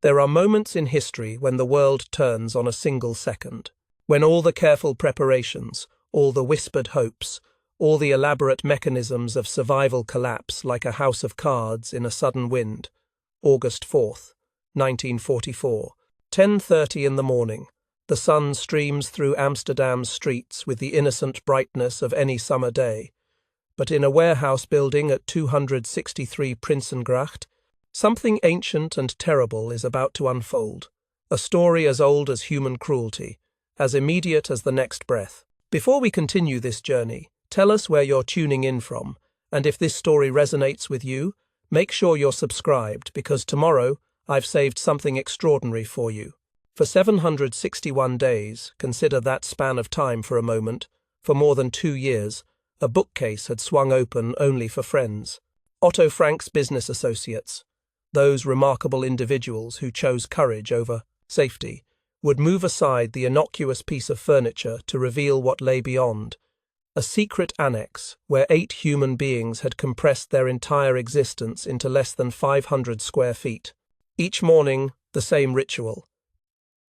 There are moments in history when the world turns on a single second, when all the careful preparations, all the whispered hopes, all the elaborate mechanisms of survival collapse like a house of cards in a sudden wind. August 4th, 1944, 10:30 in the morning. The sun streams through Amsterdam's streets with the innocent brightness of any summer day. But in a warehouse building at 263 Prinsengracht, something ancient and terrible is about to unfold. A story as old as human cruelty, as immediate as the next breath. Before we continue this journey, tell us where you're tuning in from, and if this story resonates with you, make sure you're subscribed, because tomorrow I've saved something extraordinary for you. For 761 days, consider that span of time for a moment, for more than 2 years, a bookcase had swung open only for friends. Otto Frank's business associates, those remarkable individuals who chose courage over safety, would move aside the innocuous piece of furniture to reveal what lay beyond, a secret annex where 8 human beings had compressed their entire existence into less than 500 square feet. Each morning, the same ritual.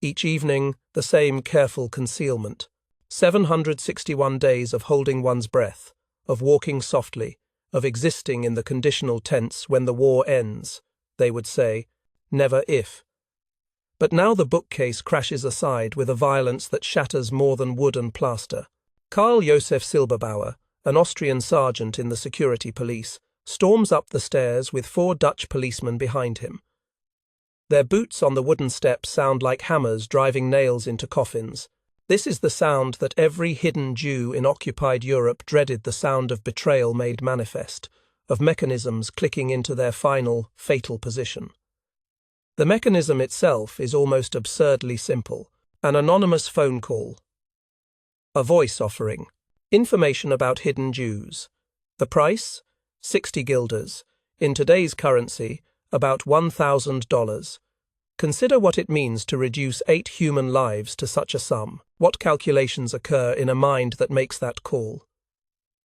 Each evening, the same careful concealment. 761 days of holding one's breath, of walking softly, of existing in the conditional tense when the war ends. They would say, never if. But now the bookcase crashes aside with a violence that shatters more than wood and plaster. Karl Josef Silberbauer, an Austrian sergeant in the security police, storms up the stairs with 4 Dutch policemen behind him. Their boots on the wooden steps sound like hammers driving nails into coffins. This is the sound that every hidden Jew in occupied Europe dreaded, the sound of betrayal made manifest, of mechanisms clicking into their final, fatal position. The mechanism itself is almost absurdly simple. An anonymous phone call. A voice offering. Information about hidden Jews. The price? 60 guilders. In today's currency, about $1,000. Consider what it means to reduce 8 human lives to such a sum. What calculations occur in a mind that makes that call?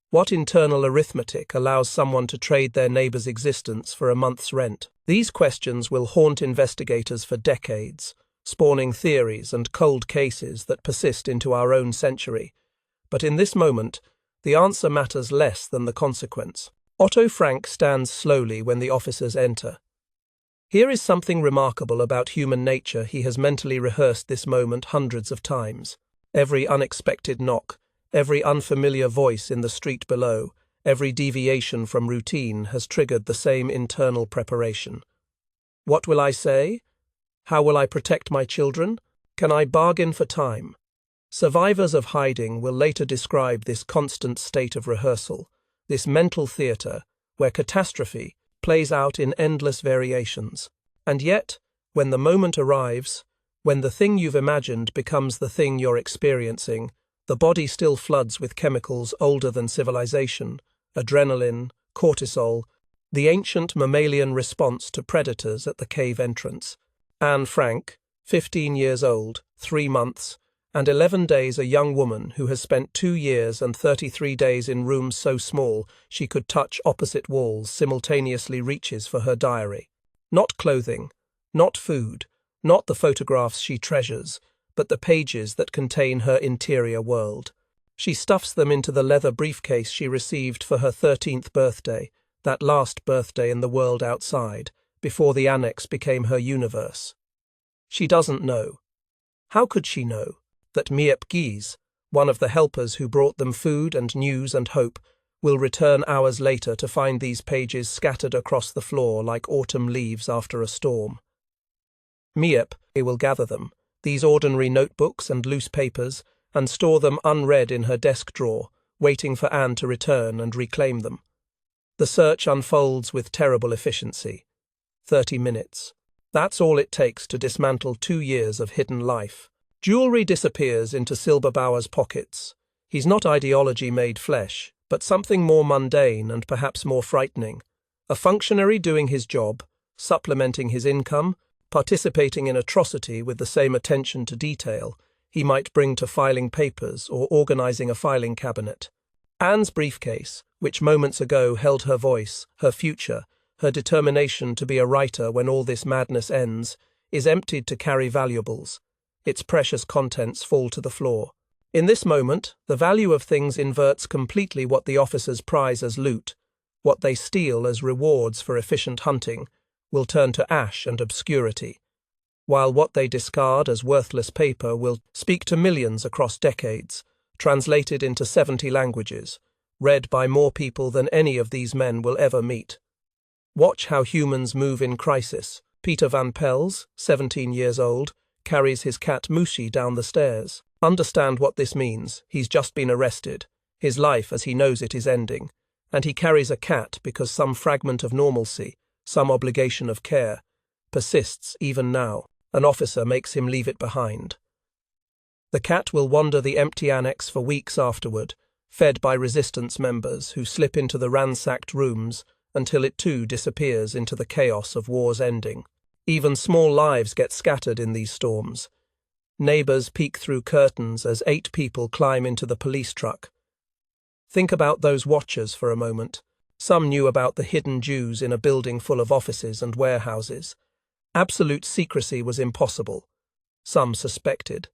What internal arithmetic allows someone to trade their neighbor's existence for a month's rent? These questions will haunt investigators for decades, spawning theories and cold cases that persist into our own century. But in this moment, the answer matters less than the consequence. Otto Frank stands slowly when the officers enter. Here is something remarkable about human nature. He has mentally rehearsed this moment hundreds of times. Every unexpected knock, every unfamiliar voice in the street below, every deviation from routine has triggered the same internal preparation. What will I say? How will I protect my children? Can I bargain for time? Survivors of hiding will later describe this constant state of rehearsal, this mental theatre where catastrophe plays out in endless variations. And yet, when the moment arrives, when the thing you've imagined becomes the thing you're experiencing, the body still floods with chemicals older than civilization, adrenaline, cortisol, the ancient mammalian response to predators at the cave entrance. Anne Frank, 15 years old, 3 months, and 11 days, a young woman who has spent 2 years and 33 days in rooms so small she could touch opposite walls, simultaneously reaches for her diary. Not clothing, not food, not the photographs she treasures, but the pages that contain her interior world. She stuffs them into the leather briefcase she received for her 13th birthday, that last birthday in the world outside, before the annex became her universe. She doesn't know. How could she know that Miep Gies, one of the helpers who brought them food and news and hope, will return hours later to find these pages scattered across the floor like autumn leaves after a storm? Miep will gather them, these ordinary notebooks and loose papers, and store them unread in her desk drawer, waiting for Anne to return and reclaim them. The search unfolds with terrible efficiency. 30 minutes. That's all it takes to dismantle 2 years of hidden life. Jewelry disappears into Silberbauer's pockets. He's not ideology made flesh, but something more mundane and perhaps more frightening. A functionary doing his job, supplementing his income, participating in atrocity with the same attention to detail he might bring to filing papers or organizing a filing cabinet. Anne's briefcase, which moments ago held her voice, her future, her determination to be a writer when all this madness ends, is emptied to carry valuables. Its precious contents fall to the floor. In this moment, the value of things inverts completely. What the officers prize as loot, what they steal as rewards for efficient hunting, will turn to ash and obscurity, while what they discard as worthless paper will speak to millions across decades, translated into 70 languages, read by more people than any of these men will ever meet. Watch how humans move in crisis. Peter Van Pels, 17 years old, carries his cat Mushi down the stairs. Understand what this means. He's just been arrested. His life as he knows it is ending. And he carries a cat because some fragment of normalcy, some obligation of care, persists even now. An officer makes him leave it behind. The cat will wander the empty annex for weeks afterward, fed by resistance members who slip into the ransacked rooms until it too disappears into the chaos of war's ending. Even small lives get scattered in these storms. Neighbors peek through curtains as 8 people climb into the police truck. Think about those watchers for a moment. Some knew about the hidden Jews in a building full of offices and warehouses. Absolute secrecy was impossible. Some suspected.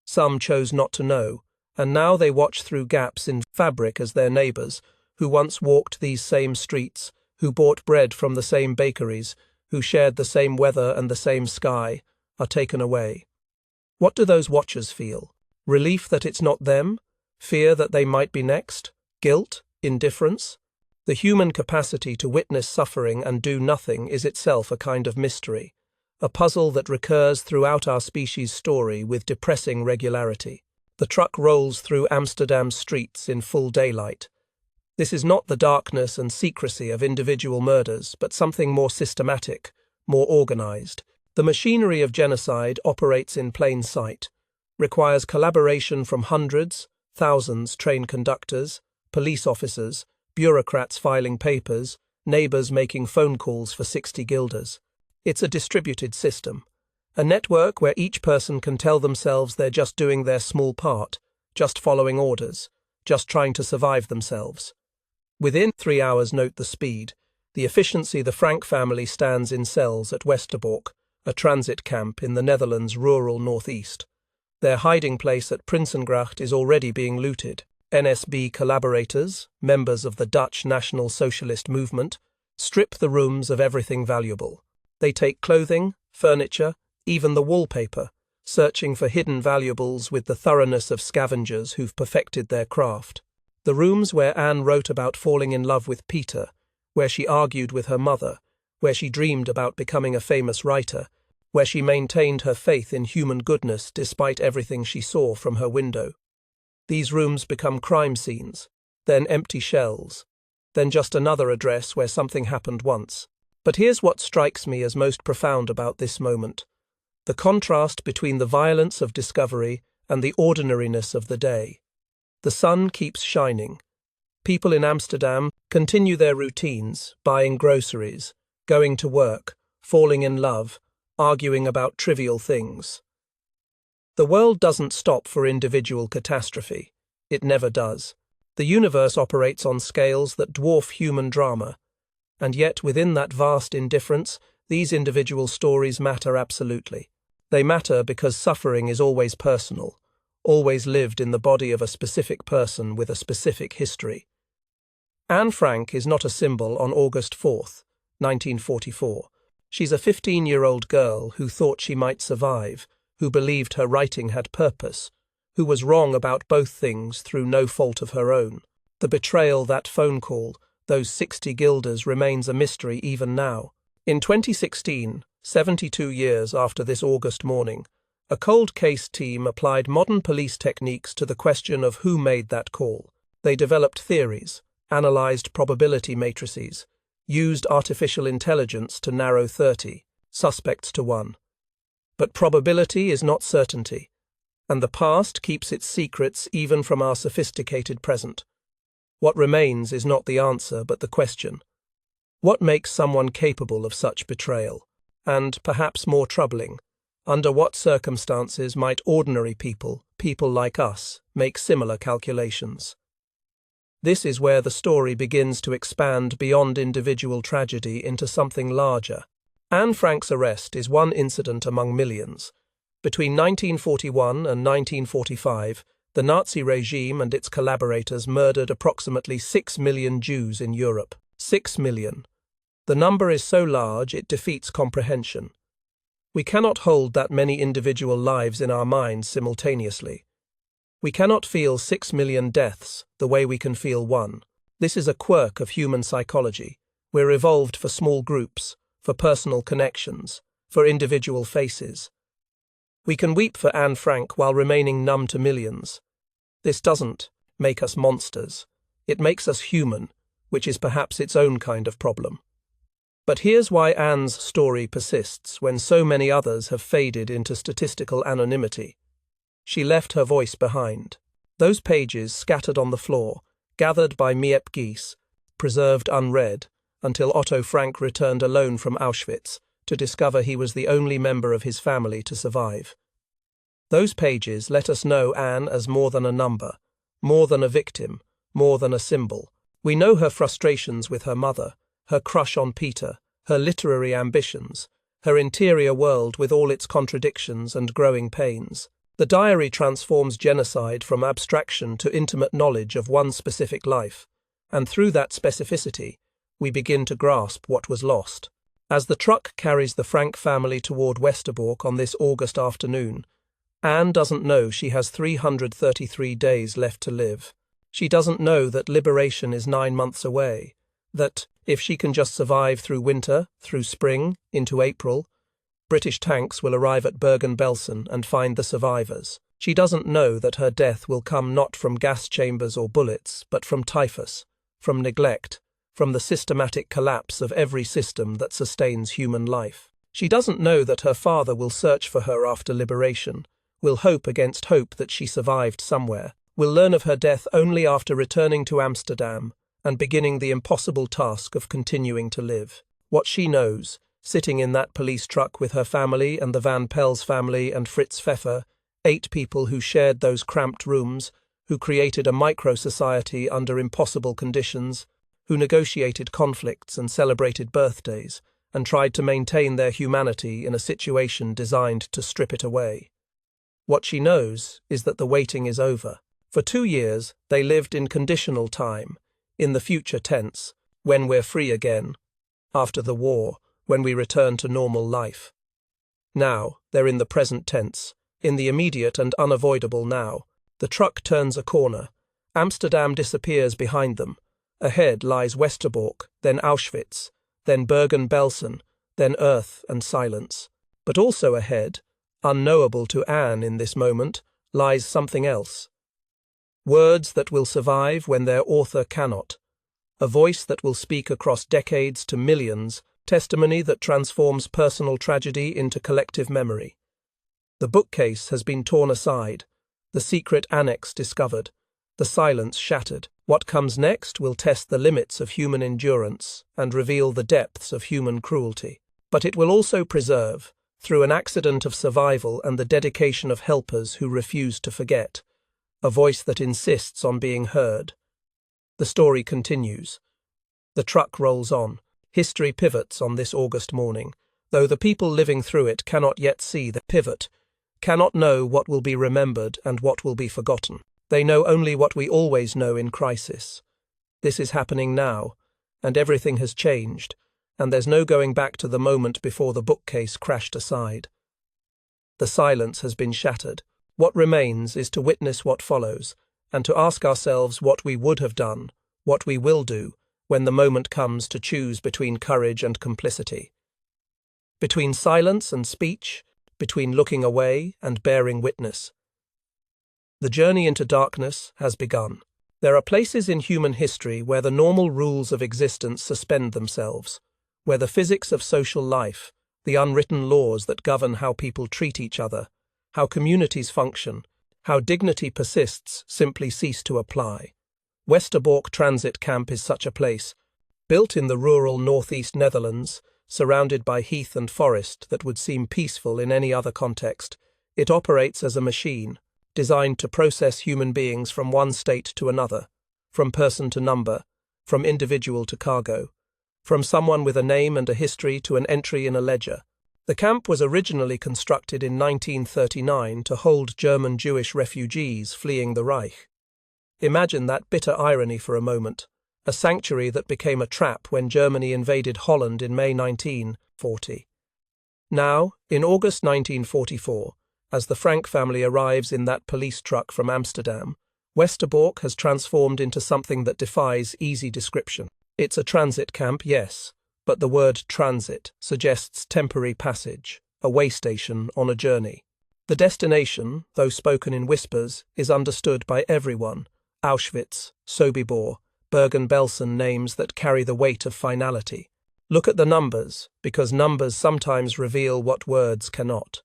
Some chose not to know, and now they watch through gaps in fabric as their neighbors, who once walked these same streets, who bought bread from the same bakeries, who shared the same weather and the same sky, are taken away. What do those watchers feel? Relief that it's not them? Fear that they might be next? Guilt? Indifference? The human capacity to witness suffering and do nothing is itself a kind of mystery, a puzzle that recurs throughout our species' story with depressing regularity. The truck rolls through Amsterdam's streets in full daylight. This is not the darkness and secrecy of individual murders, but something more systematic, more organized. The machinery of genocide operates in plain sight, requires collaboration from hundreds, thousands trained conductors, police officers, bureaucrats filing papers, neighbors making phone calls for 60 guilders. It's a distributed system, a network where each person can tell themselves they're just doing their small part, just following orders, just trying to survive themselves. Within 3 hours, note the speed, the efficiency. The Frank family stands in cells at Westerbork, a transit camp in the Netherlands' rural northeast. Their hiding place at Prinsengracht is already being looted. NSB collaborators, members of the Dutch National Socialist movement, strip the rooms of everything valuable. They take clothing, furniture, even the wallpaper, searching for hidden valuables with the thoroughness of scavengers who've perfected their craft. The rooms where Anne wrote about falling in love with Peter, where she argued with her mother, where she dreamed about becoming a famous writer, where she maintained her faith in human goodness despite everything she saw from her window. These rooms become crime scenes, then empty shells, then just another address where something happened once. But here's what strikes me as most profound about this moment: the contrast between the violence of discovery and the ordinariness of the day. The sun keeps shining. People in Amsterdam continue their routines, buying groceries, going to work, falling in love, arguing about trivial things. The world doesn't stop for individual catastrophe. It never does. The universe operates on scales that dwarf human drama. And yet, within that vast indifference, these individual stories matter absolutely. They matter because suffering is always personal, always lived in the body of a specific person with a specific history. Anne Frank is not a symbol on August 4th, 1944. She's a 15-year-old girl who thought she might survive, who believed her writing had purpose, who was wrong about both things through no fault of her own. The betrayal, that phone call, those 60 guilders remains a mystery even now. In 2016, 72 years after this August morning, a cold case team applied modern police techniques to the question of who made that call. They developed theories, analyzed probability matrices, used artificial intelligence to narrow 30 suspects to 1. But probability is not certainty, and the past keeps its secrets even from our sophisticated present. What remains is not the answer, but the question. What makes someone capable of such betrayal? And, perhaps more troubling, under what circumstances might ordinary people like us, make similar calculations? This is where the story begins to expand beyond individual tragedy into something larger. Anne Frank's arrest is one incident among millions. Between 1941 and 1945, the Nazi regime and its collaborators murdered approximately 6 million Jews in Europe. 6 million. The number is so large it defeats comprehension. We cannot hold that many individual lives in our minds simultaneously. We cannot feel 6 million deaths the way we can feel one. This is a quirk of human psychology. We're evolved for small groups, for personal connections, for individual faces. We can weep for Anne Frank while remaining numb to millions. This doesn't make us monsters. It makes us human, which is perhaps its own kind of problem. But here's why Anne's story persists when so many others have faded into statistical anonymity. She left her voice behind. Those pages scattered on the floor, gathered by Miep Gies, preserved unread, until Otto Frank returned alone from Auschwitz to discover he was the only member of his family to survive. Those pages let us know Anne as more than a number, more than a victim, more than a symbol. We know her frustrations with her mother, her crush on Peter, her literary ambitions, her interior world with all its contradictions and growing pains. The diary transforms genocide from abstraction to intimate knowledge of one specific life, and through that specificity, we begin to grasp what was lost. As the truck carries the Frank family toward Westerbork on this August afternoon, Anne doesn't know she has 333 days left to live. She doesn't know that liberation is 9 months away, that, if she can just survive through winter, through spring, into April, British tanks will arrive at Bergen-Belsen and find the survivors. She doesn't know that her death will come not from gas chambers or bullets, but from typhus, from neglect, from the systematic collapse of every system that sustains human life. She doesn't know that her father will search for her after liberation, will hope against hope that she survived somewhere, will learn of her death only after returning to Amsterdam and beginning the impossible task of continuing to live. What she knows, sitting in that police truck with her family and the Van Pels family and Fritz Pfeffer, 8 people who shared those cramped rooms, who created a micro-society under impossible conditions, who negotiated conflicts and celebrated birthdays, and tried to maintain their humanity in a situation designed to strip it away. What she knows is that the waiting is over. For 2 years, they lived in conditional time, in the future tense, when we're free again, after the war, when we return to normal life. Now, they're in the present tense, in the immediate and unavoidable now. The truck turns a corner. Amsterdam disappears behind them. Ahead lies Westerbork, then Auschwitz, then Bergen-Belsen, then earth and silence. But also ahead, unknowable to Anne in this moment, lies something else. Words that will survive when their author cannot. A voice that will speak across decades to millions, testimony that transforms personal tragedy into collective memory. The bookcase has been torn aside, the secret annex discovered, the silence shattered. What comes next will test the limits of human endurance and reveal the depths of human cruelty. But it will also preserve, through an accident of survival and the dedication of helpers who refuse to forget, a voice that insists on being heard. The story continues. The truck rolls on. History pivots on this August morning, though the people living through it cannot yet see the pivot, cannot know what will be remembered and what will be forgotten. They know only what we always know in crisis. This is happening now, and everything has changed, and there's no going back to the moment before the bookcase crashed aside. The silence has been shattered. What remains is to witness what follows, and to ask ourselves what we would have done, what we will do, when the moment comes to choose between courage and complicity. Between silence and speech, between looking away and bearing witness. The journey into darkness has begun. There are places in human history where the normal rules of existence suspend themselves, where the physics of social life, the unwritten laws that govern how people treat each other, how communities function, how dignity persists, simply cease to apply. Westerbork Transit Camp is such a place, built in the rural northeast Netherlands, surrounded by heath and forest that would seem peaceful in any other context. It operates as a machine, designed to process human beings from one state to another, from person to number, from individual to cargo. from someone with a name and a history to an entry in a ledger. The camp was originally constructed in 1939 to hold German Jewish refugees fleeing the Reich. Imagine that bitter irony for a moment, a sanctuary that became a trap when Germany invaded Holland in May 1940. Now, in August 1944, as the Frank family arrives in that police truck from Amsterdam, Westerbork has transformed into something that defies easy description. It's a transit camp, yes, but the word transit suggests temporary passage, a way station on a journey. The destination, though spoken in whispers, is understood by everyone. Auschwitz, Sobibor, Bergen-Belsen, names that carry the weight of finality. Look at the numbers, because numbers sometimes reveal what words cannot.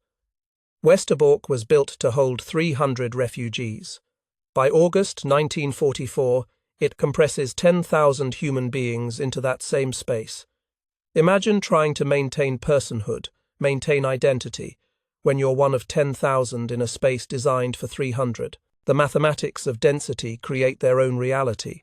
Westerbork was built to hold 300 refugees. By August 1944, it compresses 10,000 human beings into that same space. Imagine trying to maintain personhood, maintain identity, when you're one of 10,000 in a space designed for 300. The mathematics of density create their own reality.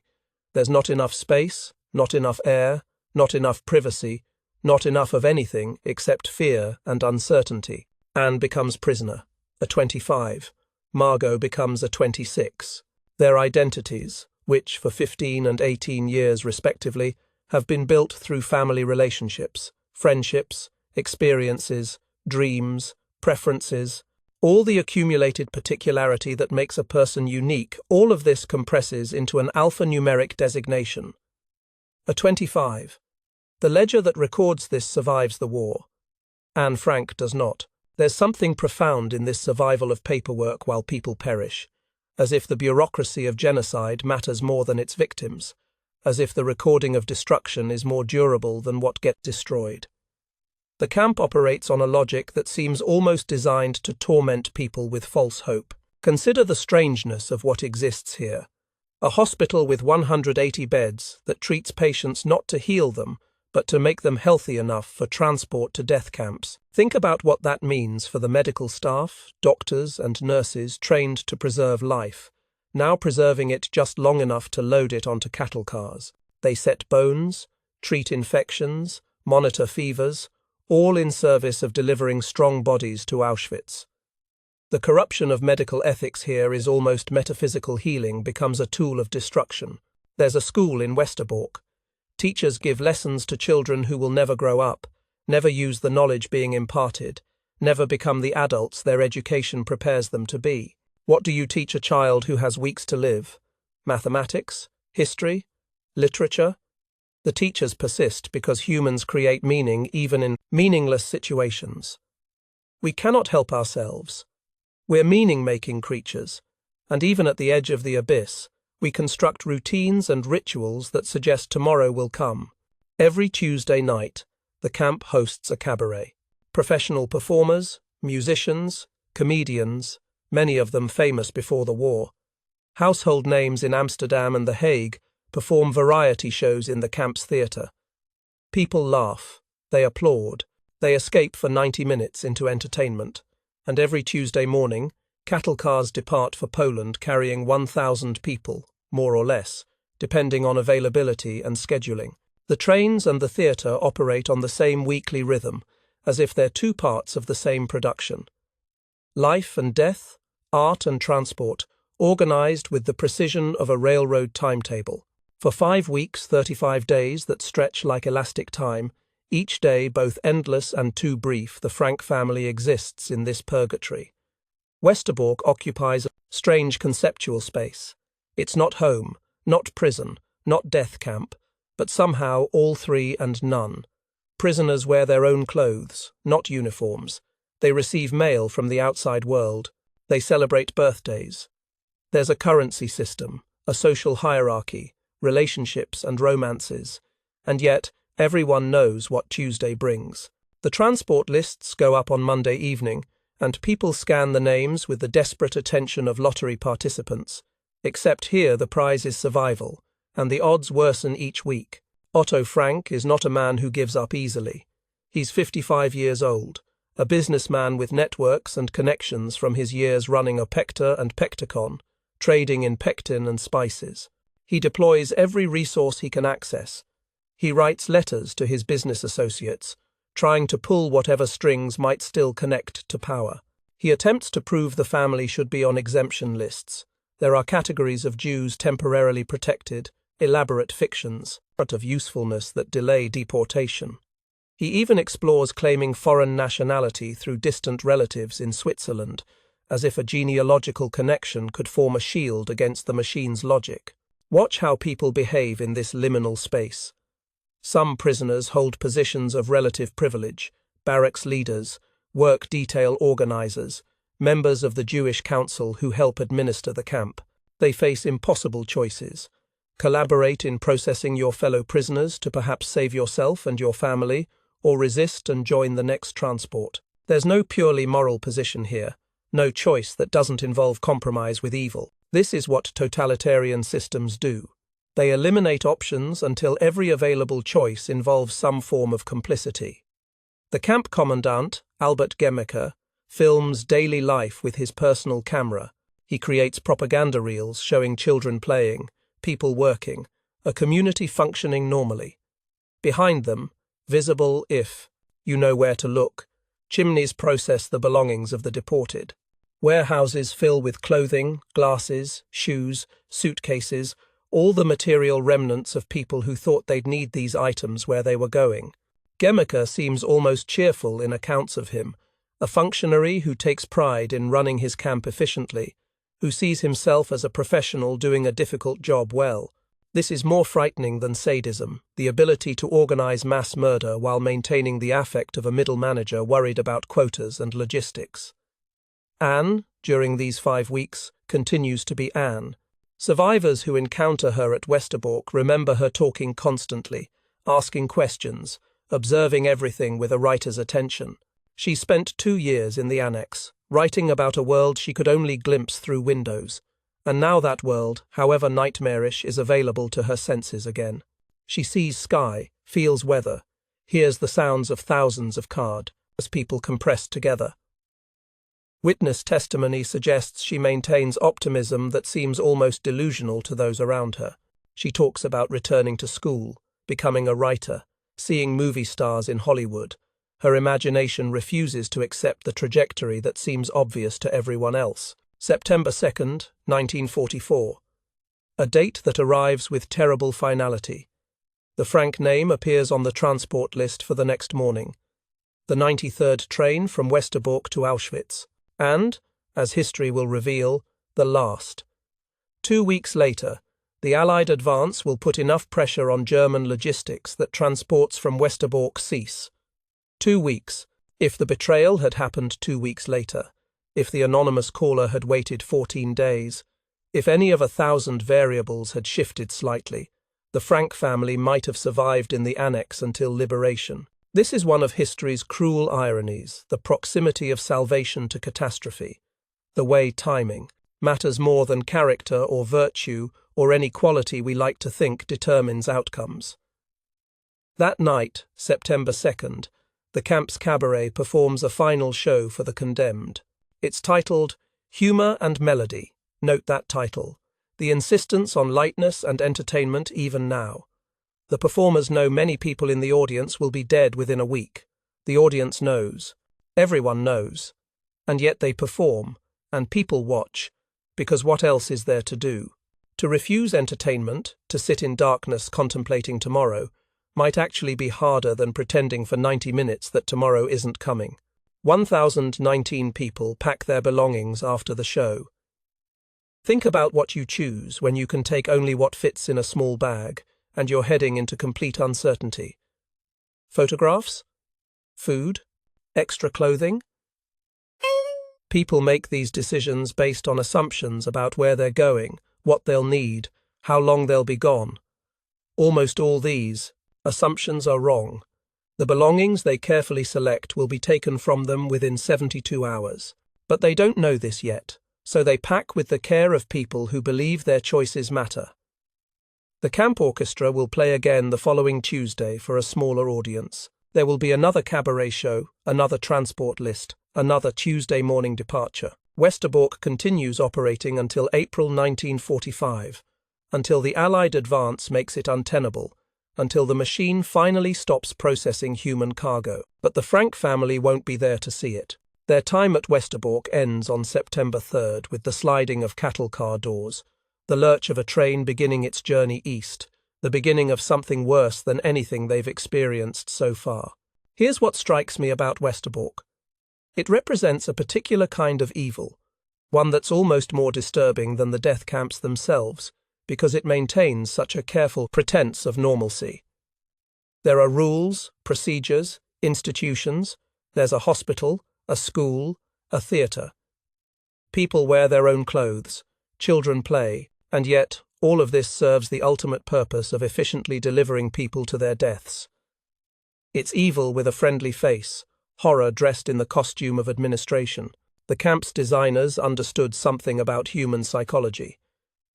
There's not enough space, not enough air, not enough privacy, not enough of anything except fear and uncertainty. Anne becomes prisoner, a 25. Margot becomes a 26. Their identities, which for 15 and 18 years respectively, have been built through family relationships, friendships, experiences, dreams, preferences, all the accumulated particularity that makes a person unique. All of this compresses into an alphanumeric designation. A 25. The ledger that records this survives the war. Anne Frank does not. There's something profound in this survival of paperwork while people perish, as if the bureaucracy of genocide matters more than its victims, as if the recording of destruction is more durable than what gets destroyed. The camp operates on a logic that seems almost designed to torment people with false hope. Consider the strangeness of what exists here. A hospital with 180 beds that treats patients not to heal them, but to make them healthy enough for transport to death camps. Think about what that means for the medical staff, doctors and nurses trained to preserve life, now preserving it just long enough to load it onto cattle cars. They set bones, treat infections, monitor fevers, all in service of delivering strong bodies to Auschwitz. The corruption of medical ethics here is almost metaphysical healing becomes a tool of destruction. There's a school in Westerbork. Teachers give lessons to children who will never grow up, never use the knowledge being imparted, never become the adults their education prepares them to be. What do you teach a child who has weeks to live? Mathematics? History? Literature? The teachers persist because humans create meaning even in meaningless situations. We cannot help ourselves. We're meaning-making creatures, and even at the edge of the abyss, we construct routines and rituals that suggest tomorrow will come. Every Tuesday night, the camp hosts a cabaret. Professional performers, musicians, comedians, many of them famous before the war. Household names in Amsterdam and The Hague perform variety shows in the camp's theatre. People laugh, they applaud, they escape for 90 minutes into entertainment, and every Tuesday morning, cattle cars depart for Poland carrying 1,000 people, more or less, depending on availability and scheduling. The trains and the theatre operate on the same weekly rhythm, as if they're two parts of the same production. Life and death, art and transport, organized with the precision of a railroad timetable. For 5 weeks, 35 days that stretch like elastic time, each day both endless and too brief, the Frank family exists in this purgatory. Westerbork occupies a strange conceptual space. It's not home, not prison, not death camp, but somehow all three and none. Prisoners wear their own clothes, not uniforms. They receive mail from the outside world. They celebrate birthdays. There's a currency system, a social hierarchy, relationships and romances, and yet everyone knows what Tuesday brings. The transport lists go up on Monday evening, and people scan the names with the desperate attention of lottery participants. Except here the prize is survival, and the odds worsen each week. Otto Frank is not a man who gives up easily. He's 55 years old, a businessman with networks and connections from his years running a Pector and Pecticon, trading in pectin and spices. He deploys every resource he can access. He writes letters to his business associates, trying to pull whatever strings might still connect to power. He attempts to prove the family should be on exemption lists. There are categories of Jews temporarily protected, elaborate fictions, but of usefulness that delay deportation. He even explores claiming foreign nationality through distant relatives in Switzerland, as if a genealogical connection could form a shield against the machine's logic. Watch how people behave in this liminal space. Some prisoners hold positions of relative privilege: barracks leaders, work detail organizers, members of the Jewish council who help administer the camp. They face impossible choices. Collaborate in processing your fellow prisoners to perhaps save yourself and your family, or resist and join the next transport. There's no purely moral position here, no choice that doesn't involve compromise with evil. This is what totalitarian systems do. They eliminate options until every available choice involves some form of complicity. The camp commandant, Albert Gemmeker, films daily life with his personal camera. He creates propaganda reels showing children playing, people working, a community functioning normally. Behind them, visible if you know where to look, chimneys process the belongings of the deported. Warehouses fill with clothing, glasses, shoes, suitcases, all the material remnants of people who thought they'd need these items where they were going. Gemmeker seems almost cheerful in accounts of him, a functionary who takes pride in running his camp efficiently, who sees himself as a professional doing a difficult job well. This is more frightening than sadism, the ability to organize mass murder while maintaining the affect of a middle manager worried about quotas and logistics. Anne, during these 5 weeks, continues to be Anne. Survivors who encounter her at Westerbork remember her talking constantly, asking questions, observing everything with a writer's attention. She spent 2 years in the annex, writing about a world she could only glimpse through windows, and now that world, however nightmarish, is available to her senses again. She sees sky, feels weather, hears the sounds of thousands of cars as people compressed together. Witness testimony suggests she maintains optimism that seems almost delusional to those around her. She talks about returning to school, becoming a writer, seeing movie stars in Hollywood. Her imagination refuses to accept the trajectory that seems obvious to everyone else. September 2nd, 1944. A date that arrives with terrible finality. The Frank name appears on the transport list for the next morning. The 93rd train from Westerbork to Auschwitz. And, as history will reveal, the last. 2 weeks later, the Allied advance will put enough pressure on German logistics that transports from Westerbork cease. 2 weeks. If the betrayal had happened 2 weeks later, if the anonymous caller had waited 14 days, if any of 1,000 variables had shifted slightly, the Frank family might have survived in the annex until liberation. This is one of history's cruel ironies, the proximity of salvation to catastrophe, the way timing matters more than character or virtue or any quality we like to think determines outcomes. That night, September 2nd, the camp's cabaret performs a final show for the condemned. It's titled Humour and Melody. Note that title. The insistence on lightness and entertainment even now. The performers know many people in the audience will be dead within a week. The audience knows. Everyone knows. And yet they perform, and people watch, because what else is there to do? To refuse entertainment, to sit in darkness contemplating tomorrow, might actually be harder than pretending for 90 minutes that tomorrow isn't coming. 1,019 people pack their belongings after the show. Think about what you choose when you can take only what fits in a small bag, and you're heading into complete uncertainty. Photographs? Food? Extra clothing? People make these decisions based on assumptions about where they're going, what they'll need, how long they'll be gone. Almost all these assumptions are wrong. The belongings they carefully select will be taken from them within 72 hours. But they don't know this yet, so they pack with the care of people who believe their choices matter. The camp orchestra will play again the following Tuesday for a smaller audience. There will be another cabaret show, another transport list, another Tuesday morning departure. Westerbork continues operating until April 1945, until the Allied advance makes it untenable, until the machine finally stops processing human cargo. But the Frank family won't be there to see it. Their time at Westerbork ends on September 3rd with the sliding of cattle car doors, the lurch of a train beginning its journey east, the beginning of something worse than anything they've experienced so far. Here's what strikes me about Westerbork. It represents a particular kind of evil, one that's almost more disturbing than the death camps themselves, because it maintains such a careful pretense of normalcy. There are rules, procedures, institutions, there's a hospital, a school, a theatre. People wear their own clothes, children play, and yet all of this serves the ultimate purpose of efficiently delivering people to their deaths. It's evil with a friendly face, horror dressed in the costume of administration. The camp's designers understood something about human psychology.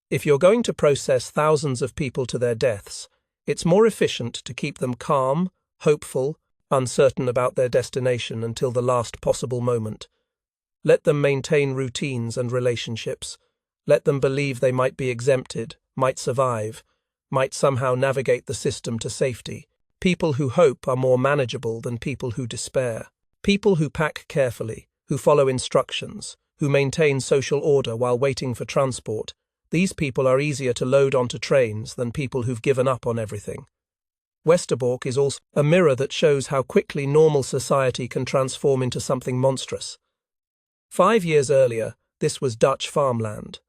If you're going to process thousands of people to their deaths, it's more efficient to keep them calm, hopeful, uncertain about their destination until the last possible moment. Let them maintain routines and relationships. Let them believe they might be exempted, might survive, might somehow navigate the system to safety. People who hope are more manageable than people who despair. People who pack carefully, who follow instructions, who maintain social order while waiting for transport. These people are easier to load onto trains than people who've given up on everything. Westerbork is also a mirror that shows how quickly normal society can transform into something monstrous. 5 years earlier, this was Dutch farmland,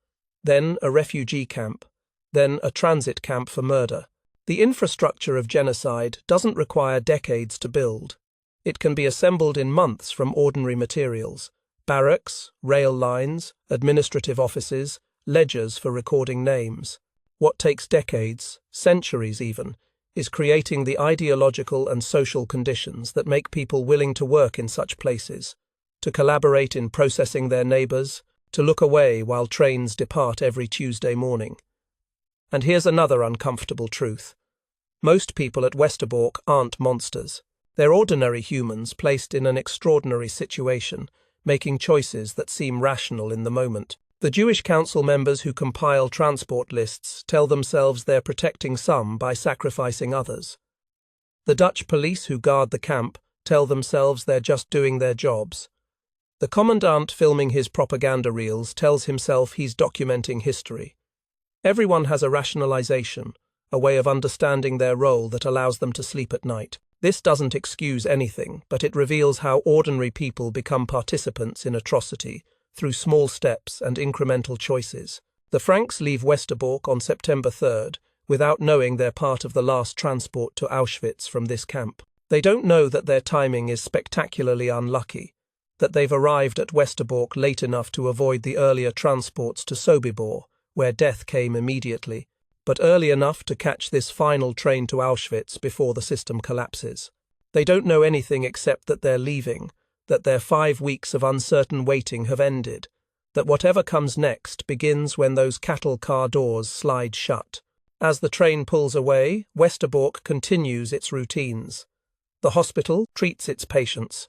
then a refugee camp, then a transit camp for murder. The infrastructure of genocide doesn't require decades to build. It can be assembled in months from ordinary materials: barracks, rail lines, administrative offices, ledgers for recording names. What takes decades, centuries even, is creating the ideological and social conditions that make people willing to work in such places, to collaborate in processing their neighbours, to look away while trains depart every Tuesday morning. And here's another uncomfortable truth. Most people at Westerbork aren't monsters. They're ordinary humans placed in an extraordinary situation, making choices that seem rational in the moment. The Jewish council members who compile transport lists tell themselves they're protecting some by sacrificing others. The Dutch police who guard the camp tell themselves they're just doing their jobs. The commandant filming his propaganda reels tells himself he's documenting history. Everyone has a rationalization, a way of understanding their role that allows them to sleep at night. This doesn't excuse anything, but it reveals how ordinary people become participants in atrocity through small steps and incremental choices. The Franks leave Westerbork on September 3rd without knowing they're part of the last transport to Auschwitz from this camp. They don't know that their timing is spectacularly unlucky, that they've arrived at Westerbork late enough to avoid the earlier transports to Sobibor, where death came immediately, but early enough to catch this final train to Auschwitz before the system collapses. They don't know anything except that they're leaving, that their 5 weeks of uncertain waiting have ended, that whatever comes next begins when those cattle car doors slide shut. As the train pulls away, Westerbork continues its routines. The hospital treats its patients.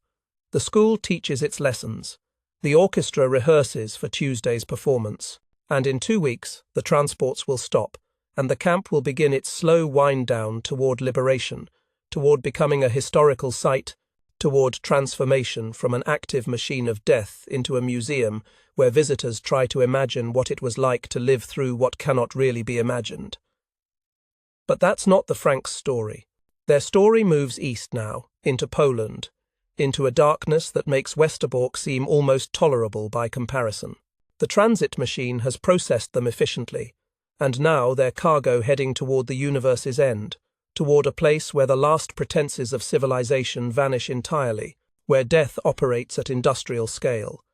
The school teaches its lessons. The orchestra rehearses for Tuesday's performance. And in 2 weeks, the transports will stop, and the camp will begin its slow wind-down toward liberation, toward becoming a historical site, toward transformation from an active machine of death into a museum where visitors try to imagine what it was like to live through what cannot really be imagined. But that's not the Franks' story. Their story moves east now, into Poland, into a darkness that makes Westerbork seem almost tolerable by comparison. The transit machine has processed them efficiently, and now their cargo heading toward the universe's end, toward a place where the last pretenses of civilization vanish entirely, where death operates at industrial scale.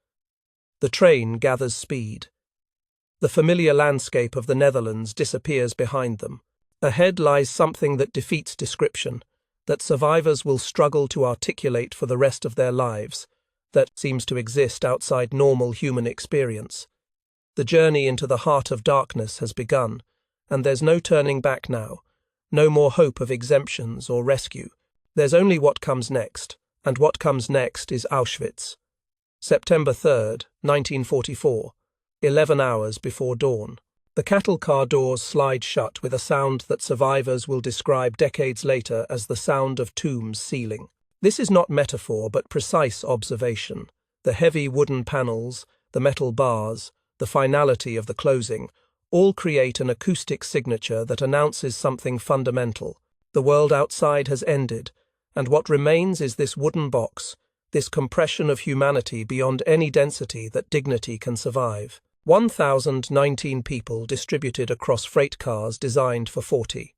The train gathers speed. The familiar landscape of the Netherlands disappears behind them. Ahead lies something that defeats description, that survivors will struggle to articulate for the rest of their lives, that seems to exist outside normal human experience. The journey into the heart of darkness has begun, and there's no turning back now, no more hope of exemptions or rescue. There's only what comes next, and what comes next is Auschwitz. September 3rd, 1944, 11 hours before dawn. The cattle car doors slide shut with a sound that survivors will describe decades later as the sound of tombs sealing. This is not metaphor but precise observation. The heavy wooden panels, the metal bars, the finality of the closing, all create an acoustic signature that announces something fundamental. The world outside has ended, and what remains is this wooden box, this compression of humanity beyond any density that dignity can survive. 1,019 people distributed across freight cars designed for 40.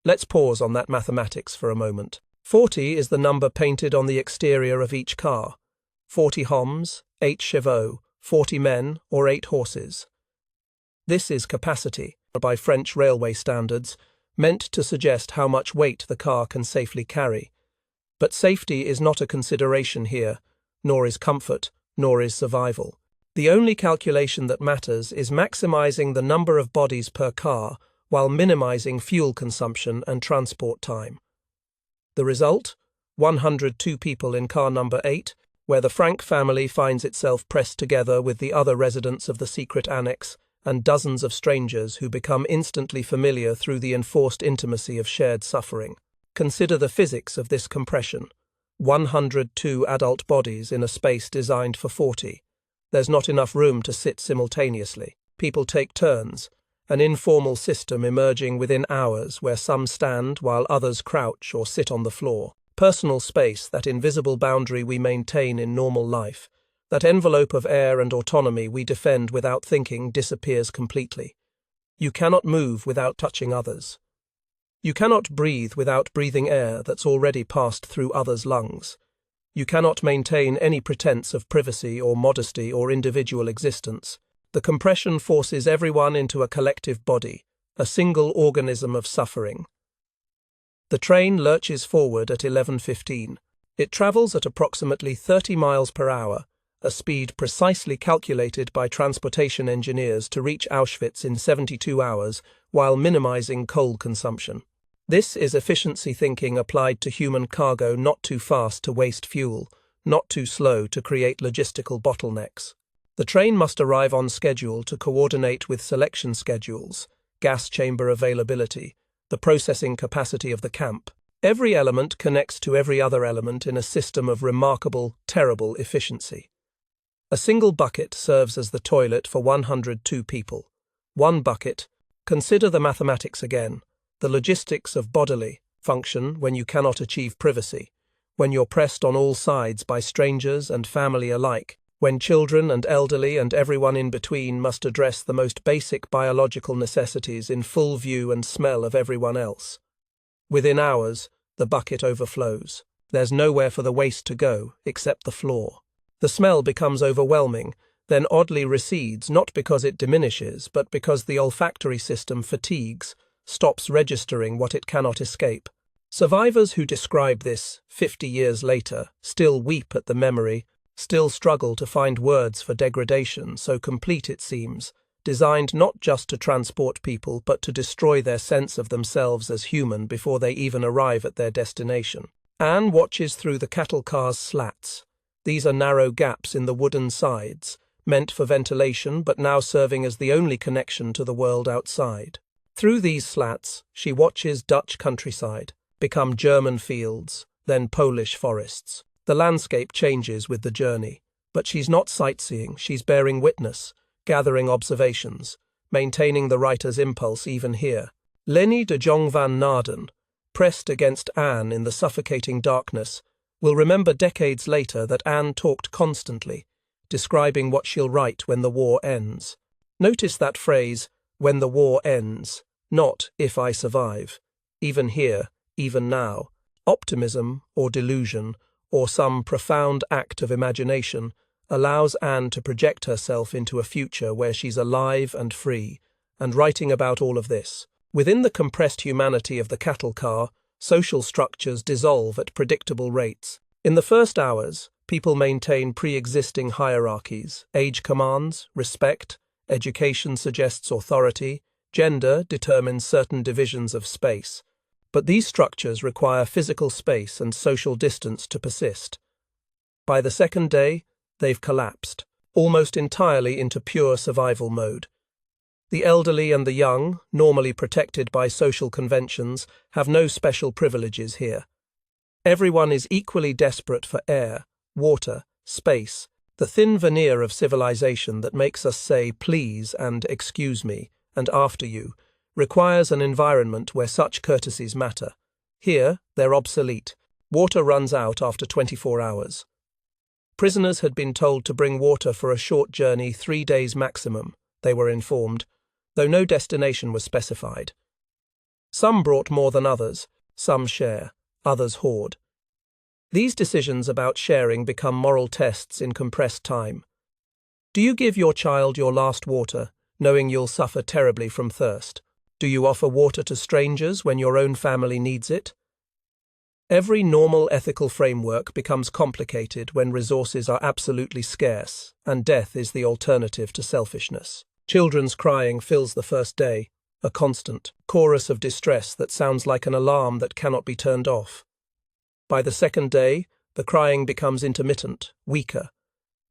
Let's pause on that mathematics for a moment. 40 is the number painted on the exterior of each car. 40 hommes, 8 chevaux, 40 men, or 8 horses. This is capacity, by French railway standards, meant to suggest how much weight the car can safely carry. But safety is not a consideration here, nor is comfort, nor is survival. The only calculation that matters is maximizing the number of bodies per car while minimizing fuel consumption and transport time. The result? 102 people in car number 8, where the Frank family finds itself pressed together with the other residents of the secret annex and dozens of strangers who become instantly familiar through the enforced intimacy of shared suffering. Consider the physics of this compression. 102 adult bodies in a space designed for 40. There's not enough room to sit simultaneously. People take turns, an informal system emerging within hours where some stand while others crouch or sit on the floor. Personal space, that invisible boundary we maintain in normal life, that envelope of air and autonomy we defend without thinking, disappears completely. You cannot move without touching others. You cannot breathe without breathing air that's already passed through others' lungs. You cannot maintain any pretense of privacy or modesty or individual existence. The compression forces everyone into a collective body, a single organism of suffering. The train lurches forward at 11:15. It travels at approximately 30 miles per hour, a speed precisely calculated by transportation engineers to reach Auschwitz in 72 hours while minimizing coal consumption. This is efficiency thinking applied to human cargo, not too fast to waste fuel, not too slow to create logistical bottlenecks. The train must arrive on schedule to coordinate with selection schedules, gas chamber availability, the processing capacity of the camp. Every element connects to every other element in a system of remarkable, terrible efficiency. A single bucket serves as the toilet for 102 people. One bucket. Consider the mathematics again. The logistics of bodily function when you cannot achieve privacy, when you're pressed on all sides by strangers and family alike, when children and elderly and everyone in between must address the most basic biological necessities in full view and smell of everyone else. Within hours, the bucket overflows. There's nowhere for the waste to go except the floor. The smell becomes overwhelming, then oddly recedes, not because it diminishes, but because the olfactory system fatigues, stops registering what it cannot escape. Survivors who describe this 50 years later still weep at the memory, still struggle to find words for degradation so complete it seems, designed not just to transport people but to destroy their sense of themselves as human before they even arrive at their destination. Anne watches through the cattle car's slats. These are narrow gaps in the wooden sides, meant for ventilation but now serving as the only connection to the world outside. Through these slats, she watches Dutch countryside become German fields, then Polish forests. The landscape changes with the journey, but she's not sightseeing, she's bearing witness, gathering observations, maintaining the writer's impulse even here. Leni de Jong van Naarden, pressed against Anne in the suffocating darkness, will remember decades later that Anne talked constantly, describing what she'll write when the war ends. Notice that phrase, when the war ends, not if I survive. Even here, even now, optimism or delusion or some profound act of imagination allows Anne to project herself into a future where she's alive and free, and writing about all of this. Within the compressed humanity of the cattle car, social structures dissolve at predictable rates. In the first hours, people maintain pre-existing hierarchies, age commands, respect, education suggests authority, gender determines certain divisions of space. But these structures require physical space and social distance to persist. By the second day, they've collapsed, almost entirely into pure survival mode. The elderly and the young, normally protected by social conventions, have no special privileges here. Everyone is equally desperate for air, water, space, the thin veneer of civilization that makes us say please and excuse me and after you, requires an environment where such courtesies matter. Here, they're obsolete. Water runs out after 24 hours. Prisoners had been told to bring water for a short journey, 3 days maximum, they were informed, though no destination was specified. Some brought more than others, some share, others hoard. These decisions about sharing become moral tests in compressed time. Do you give your child your last water, knowing you'll suffer terribly from thirst? Do you offer water to strangers when your own family needs it? Every normal ethical framework becomes complicated when resources are absolutely scarce, and death is the alternative to selfishness. Children's crying fills the first day, a constant chorus of distress that sounds like an alarm that cannot be turned off. By the second day, the crying becomes intermittent, weaker.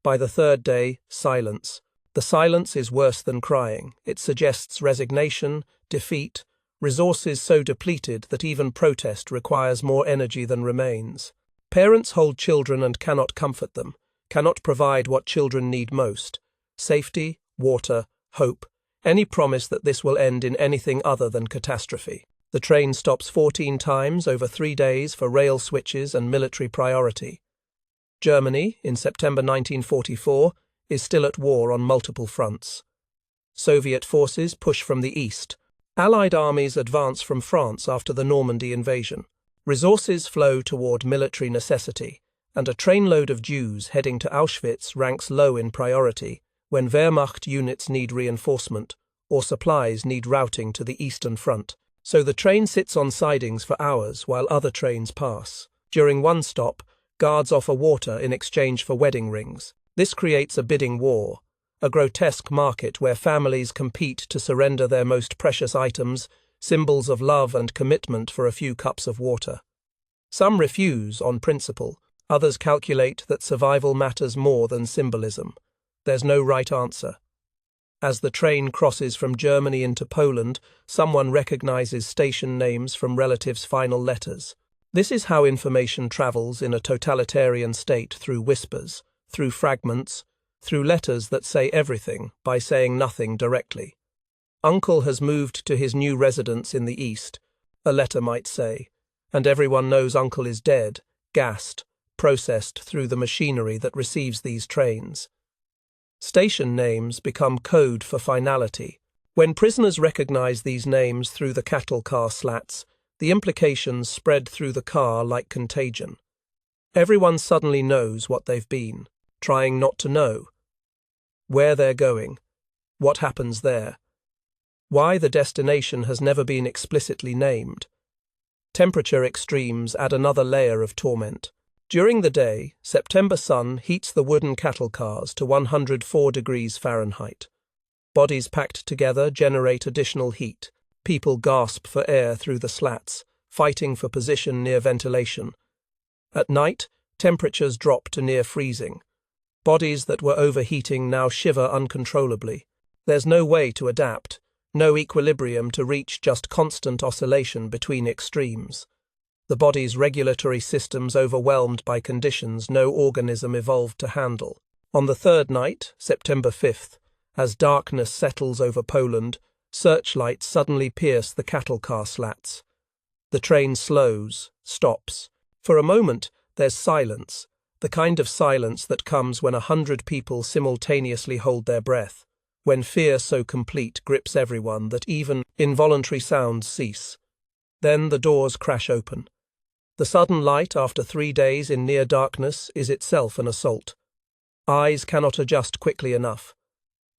By the third day, silence. The silence is worse than crying. It suggests resignation, defeat, resources so depleted that even protest requires more energy than remains. Parents hold children and cannot comfort them, cannot provide what children need most: safety, water, hope, any promise that this will end in anything other than catastrophe. The train stops 14 times over 3 days for rail switches and military priority. Germany, in September 1944, is still at war on multiple fronts. Soviet forces push from the east. Allied armies advance from France after the Normandy invasion. Resources flow toward military necessity, and a trainload of Jews heading to Auschwitz ranks low in priority when Wehrmacht units need reinforcement or supplies need routing to the Eastern Front. So the train sits on sidings for hours while other trains pass. During one stop, guards offer water in exchange for wedding rings. This creates a bidding war, a grotesque market where families compete to surrender their most precious items, symbols of love and commitment for a few cups of water. Some refuse on principle, others calculate that survival matters more than symbolism. There's no right answer. As the train crosses from Germany into Poland, someone recognizes station names from relatives' final letters. This is how information travels in a totalitarian state, through whispers, through fragments, through letters that say everything by saying nothing directly. Uncle has moved to his new residence in the east, a letter might say, and everyone knows Uncle is dead, gassed, processed through the machinery that receives these trains. Station names become code for finality. When prisoners recognize these names through the cattle car slats, the implications spread through the car like contagion. Everyone suddenly knows what they've been, trying not to know. Where they're going, what happens there, why the destination has never been explicitly named. Temperature extremes add another layer of torment. During the day, September sun heats the wooden cattle cars to 104 degrees Fahrenheit. Bodies packed together generate additional heat. People gasp for air through the slats, fighting for position near ventilation. At night, temperatures drop to near freezing. Bodies that were overheating now shiver uncontrollably. There's no way to adapt, no equilibrium to reach just constant oscillation between extremes. The body's regulatory systems overwhelmed by conditions no organism evolved to handle. On the third night, September 5th, as darkness settles over Poland, searchlights suddenly pierce the cattle car slats. The train slows, stops. For a moment, there's silence, the kind of silence that comes when 100 people simultaneously hold their breath, when fear so complete grips everyone that even involuntary sounds cease. Then the doors crash open. The sudden light after 3 days in near darkness is itself an assault. Eyes cannot adjust quickly enough.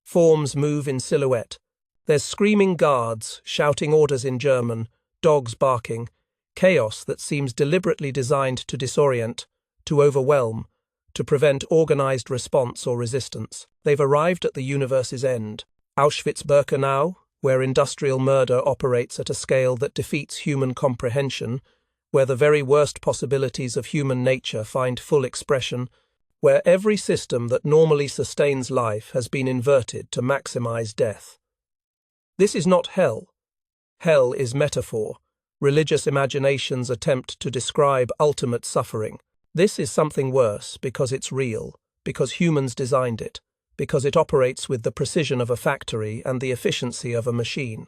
Forms move in silhouette. There's screaming guards, shouting orders in German, dogs barking, chaos that seems deliberately designed to disorient, to overwhelm, to prevent organized response or resistance. They've arrived at the universe's end. Auschwitz-Birkenau, where industrial murder operates at a scale that defeats human comprehension, where the very worst possibilities of human nature find full expression, where every system that normally sustains life has been inverted to maximize death. This is not hell. Hell is metaphor. Religious imaginations attempt to describe ultimate suffering. This is something worse because it's real, because humans designed it, because it operates with the precision of a factory and the efficiency of a machine.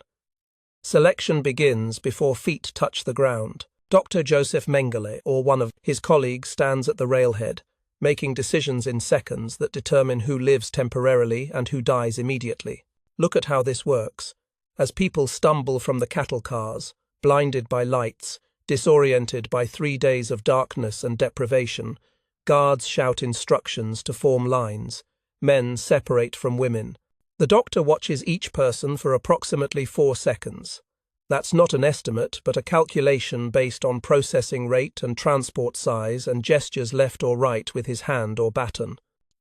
Selection begins before feet touch the ground. Dr. Joseph Mengele, or one of his colleagues, stands at the railhead, making decisions in seconds that determine who lives temporarily and who dies immediately. Look at how this works. As people stumble from the cattle cars, blinded by lights, disoriented by 3 days of darkness and deprivation, guards shout instructions to form lines. Men separate from women. The doctor watches each person for approximately 4 seconds. That's not an estimate, but a calculation based on processing rate and transport size and gestures left or right with his hand or baton.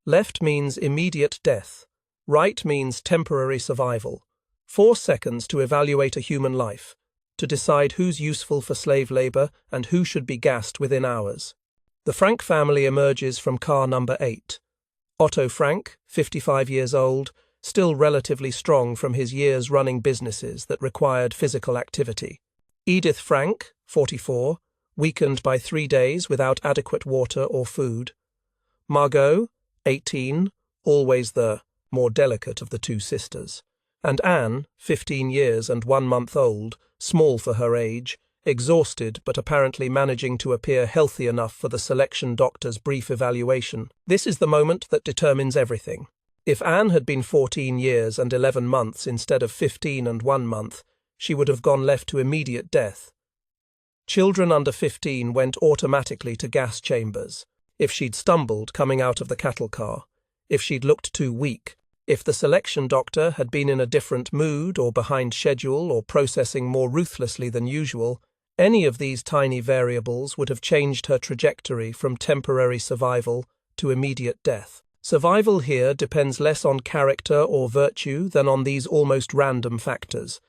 Left means immediate death. Right means temporary survival. 4 seconds to evaluate a human life, to decide who's useful for slave labor and who should be gassed within hours. The Frank family emerges from car number 8. Otto Frank, 55 years old, still relatively strong from his years running businesses that required physical activity. Edith Frank, 44, weakened by 3 days without adequate water or food. Margot, 18, always the more delicate of the 2 sisters. And Anne, 15 years and 1 month old, small for her age, exhausted but apparently managing to appear healthy enough for the selection doctor's brief evaluation. This is the moment that determines everything. If Anne had been 14 years and 11 months instead of 15 and 1 month, she would have gone left to immediate death. Children under 15 went automatically to gas chambers. If she'd stumbled coming out of the cattle car, if she'd looked too weak, if the selection doctor had been in a different mood or behind schedule or processing more ruthlessly than usual, any of these tiny variables would have changed her trajectory from temporary survival to immediate death. Survival here depends less on character or virtue than on these almost random factors.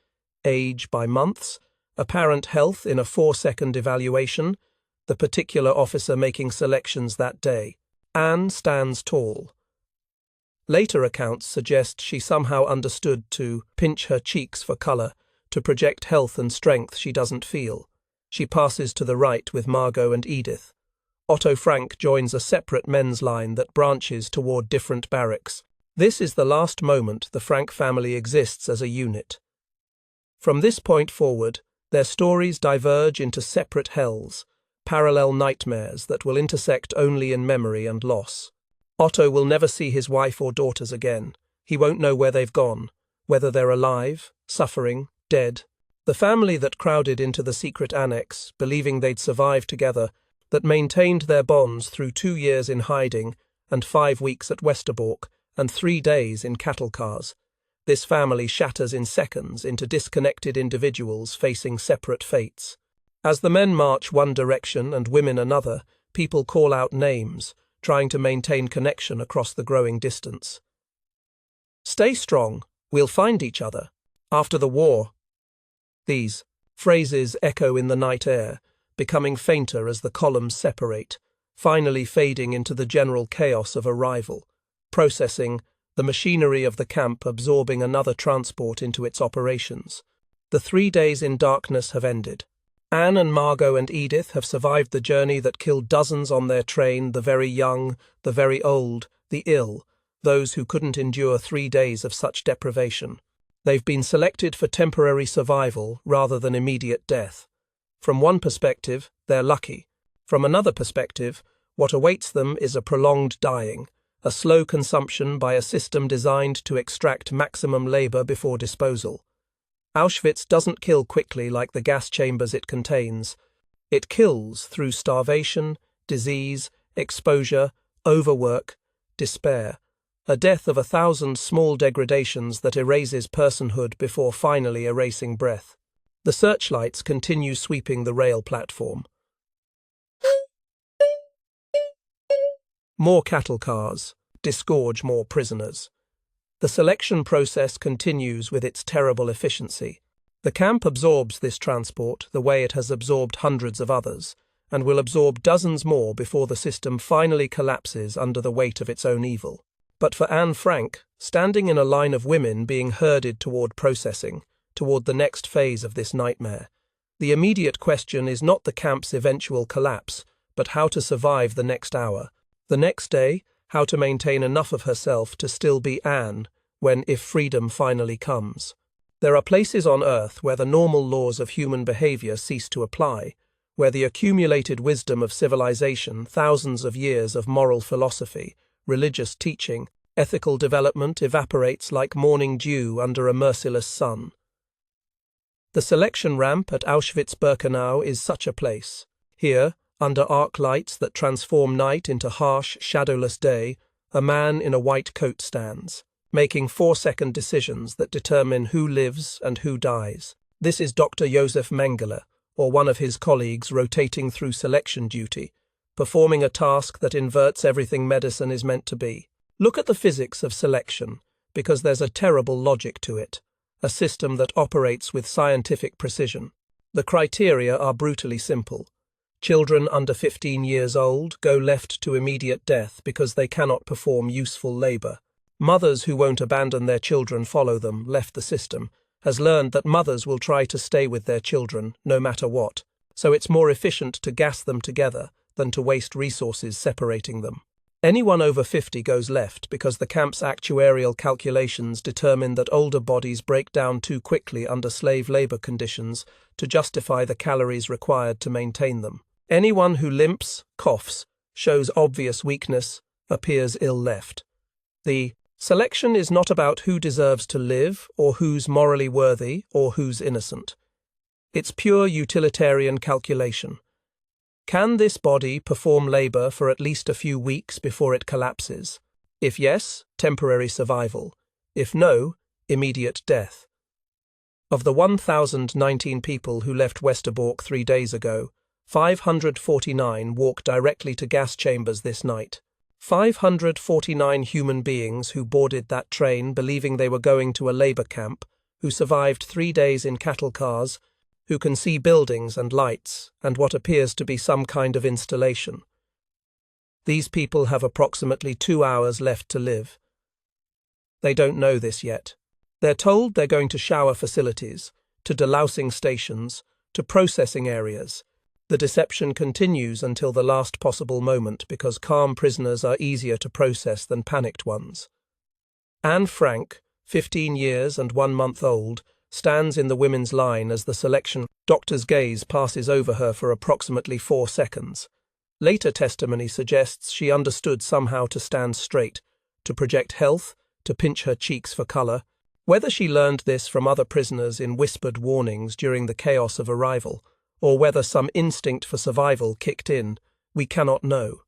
Age by months, apparent health in a 4-second evaluation, the particular officer making selections that day. Anne stands tall. Later accounts suggest she somehow understood to pinch her cheeks for colour, to project health and strength she doesn't feel. She passes to the right with Margot and Edith. Otto Frank joins a separate men's line that branches toward different barracks. This is the last moment the Frank family exists as a unit. From this point forward, their stories diverge into separate hells, parallel nightmares that will intersect only in memory and loss. Otto will never see his wife or daughters again. He won't know where they've gone, whether they're alive, suffering, dead. The family that crowded into the secret annex, believing they'd survive together, that maintained their bonds through 2 years in hiding and 5 weeks at Westerbork and 3 days in cattle cars. This family shatters in seconds into disconnected individuals facing separate fates. As the men march one direction and women another, people call out names, trying to maintain connection across the growing distance. Stay strong, we'll find each other. After the war. These phrases echo in the night air, becoming fainter as the columns separate, finally fading into the general chaos of arrival, processing, the machinery of the camp absorbing another transport into its operations. The 3 days in darkness have ended. Anne and Margot and Edith have survived the journey that killed dozens on their train, the very young, the very old, the ill, those who couldn't endure 3 days of such deprivation. They've been selected for temporary survival rather than immediate death. From one perspective, they're lucky. From another perspective, what awaits them is a prolonged dying, a slow consumption by a system designed to extract maximum labor before disposal. Auschwitz doesn't kill quickly like the gas chambers it contains. It kills through starvation, disease, exposure, overwork, despair. A death of 1,000 small degradations that erases personhood before finally erasing breath. The searchlights continue sweeping the rail platform. More cattle cars, disgorge more prisoners. The selection process continues with its terrible efficiency. The camp absorbs this transport the way it has absorbed hundreds of others, and will absorb dozens more before the system finally collapses under the weight of its own evil. But for Anne Frank, standing in a line of women being herded toward processing, toward the next phase of this nightmare. The immediate question is not the camp's eventual collapse, but how to survive the next hour. The next day, how to maintain enough of herself to still be Anne when, if freedom finally comes. There are places on Earth where the normal laws of human behavior cease to apply, where the accumulated wisdom of civilization, thousands of years of moral philosophy, religious teaching, ethical development evaporates like morning dew under a merciless sun. The selection ramp at Auschwitz-Birkenau is such a place. Here, under arc lights that transform night into harsh, shadowless day, a man in a white coat stands, making 4-second decisions that determine who lives and who dies. This is Dr. Josef Mengele, or one of his colleagues rotating through selection duty, performing a task that inverts everything medicine is meant to be. Look at the physics of selection, because there's a terrible logic to it, a system that operates with scientific precision. The criteria are brutally simple. Children under 15 years old go left to immediate death because they cannot perform useful labor. Mothers who won't abandon their children follow them, left the system, has learned that mothers will try to stay with their children no matter what, so it's more efficient to gas them together than to waste resources separating them. Anyone over 50 goes left because the camp's actuarial calculations determine that older bodies break down too quickly under slave labor conditions to justify the calories required to maintain them. Anyone who limps, coughs, shows obvious weakness, appears ill left. The selection is not about who deserves to live or who's morally worthy or who's innocent. It's pure utilitarian calculation. Can this body perform labor for at least a few weeks before it collapses? If yes, temporary survival. If no, immediate death. Of the 1,019 people who left Westerbork 3 days ago, 549 walked directly to gas chambers this night. 549 human beings who boarded that train believing they were going to a labor camp, who survived 3 days in cattle cars, who can see buildings and lights and what appears to be some kind of installation. These people have approximately 2 hours left to live. They don't know this yet. They're told they're going to shower facilities, to delousing stations, to processing areas. The deception continues until the last possible moment because calm prisoners are easier to process than panicked ones. Anne Frank, 15 years and 1 month old, stands in the women's line as the selection doctor's gaze passes over her for approximately 4 seconds. Later testimony suggests she understood somehow to stand straight, to project health, to pinch her cheeks for color. Whether she learned this from other prisoners in whispered warnings during the chaos of arrival, or whether some instinct for survival kicked in, we cannot know.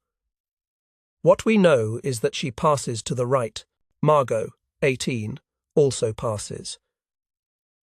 What we know is that she passes to the right. Margot, 18, also passes.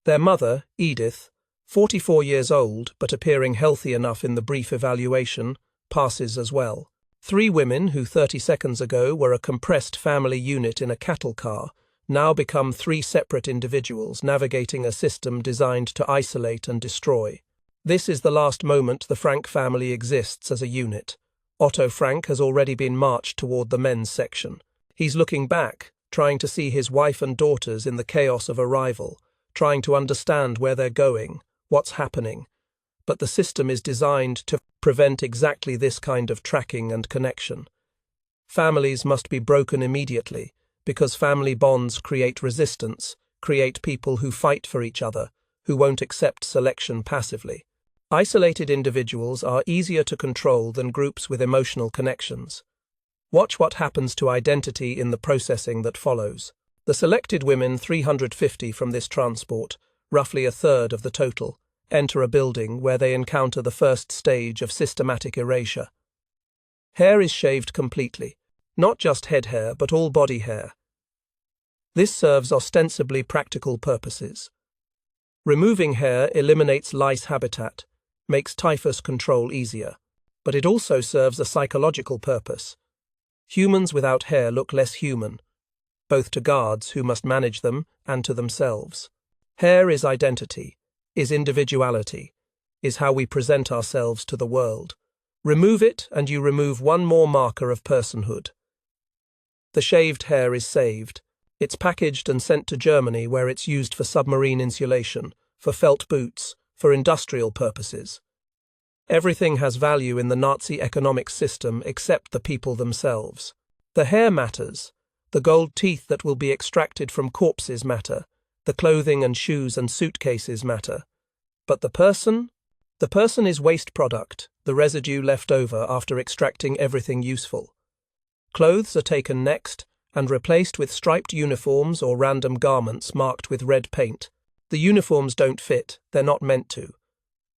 Their mother, Edith, 44 years old but appearing healthy enough in the brief evaluation, passes as well. 3 women who 30 seconds ago were a compressed family unit in a cattle car now become 3 separate individuals navigating a system designed to isolate and destroy. This is the last moment the Frank family exists as a unit. Otto Frank has already been marched toward the men's section. He's looking back, trying to see his wife and daughters in the chaos of arrival, trying to understand where they're going, what's happening. But the system is designed to prevent exactly this kind of tracking and connection. Families must be broken immediately, because family bonds create resistance, create people who fight for each other, who won't accept selection passively. Isolated individuals are easier to control than groups with emotional connections. Watch what happens to identity in the processing that follows. The selected women, 350 from this transport, roughly a third of the total, enter a building where they encounter the first stage of systematic erasure. Hair is shaved completely, not just head hair but all body hair. This serves ostensibly practical purposes. Removing hair eliminates lice habitat, makes typhus control easier, but it also serves a psychological purpose. Humans without hair look less human, both to guards who must manage them and to themselves. Hair is identity, is individuality, is how we present ourselves to the world. Remove it and you remove one more marker of personhood. The shaved hair is saved, It's packaged and sent to Germany, where it's used for submarine insulation, for felt boots, for industrial purposes. Everything has value in the Nazi economic system except the people themselves. The hair matters. The gold teeth that will be extracted from corpses matter. The clothing and shoes and suitcases matter. But the person? The person is waste product, the residue left over after extracting everything useful. Clothes are taken next and replaced with striped uniforms or random garments marked with red paint. The uniforms don't fit, they're not meant to.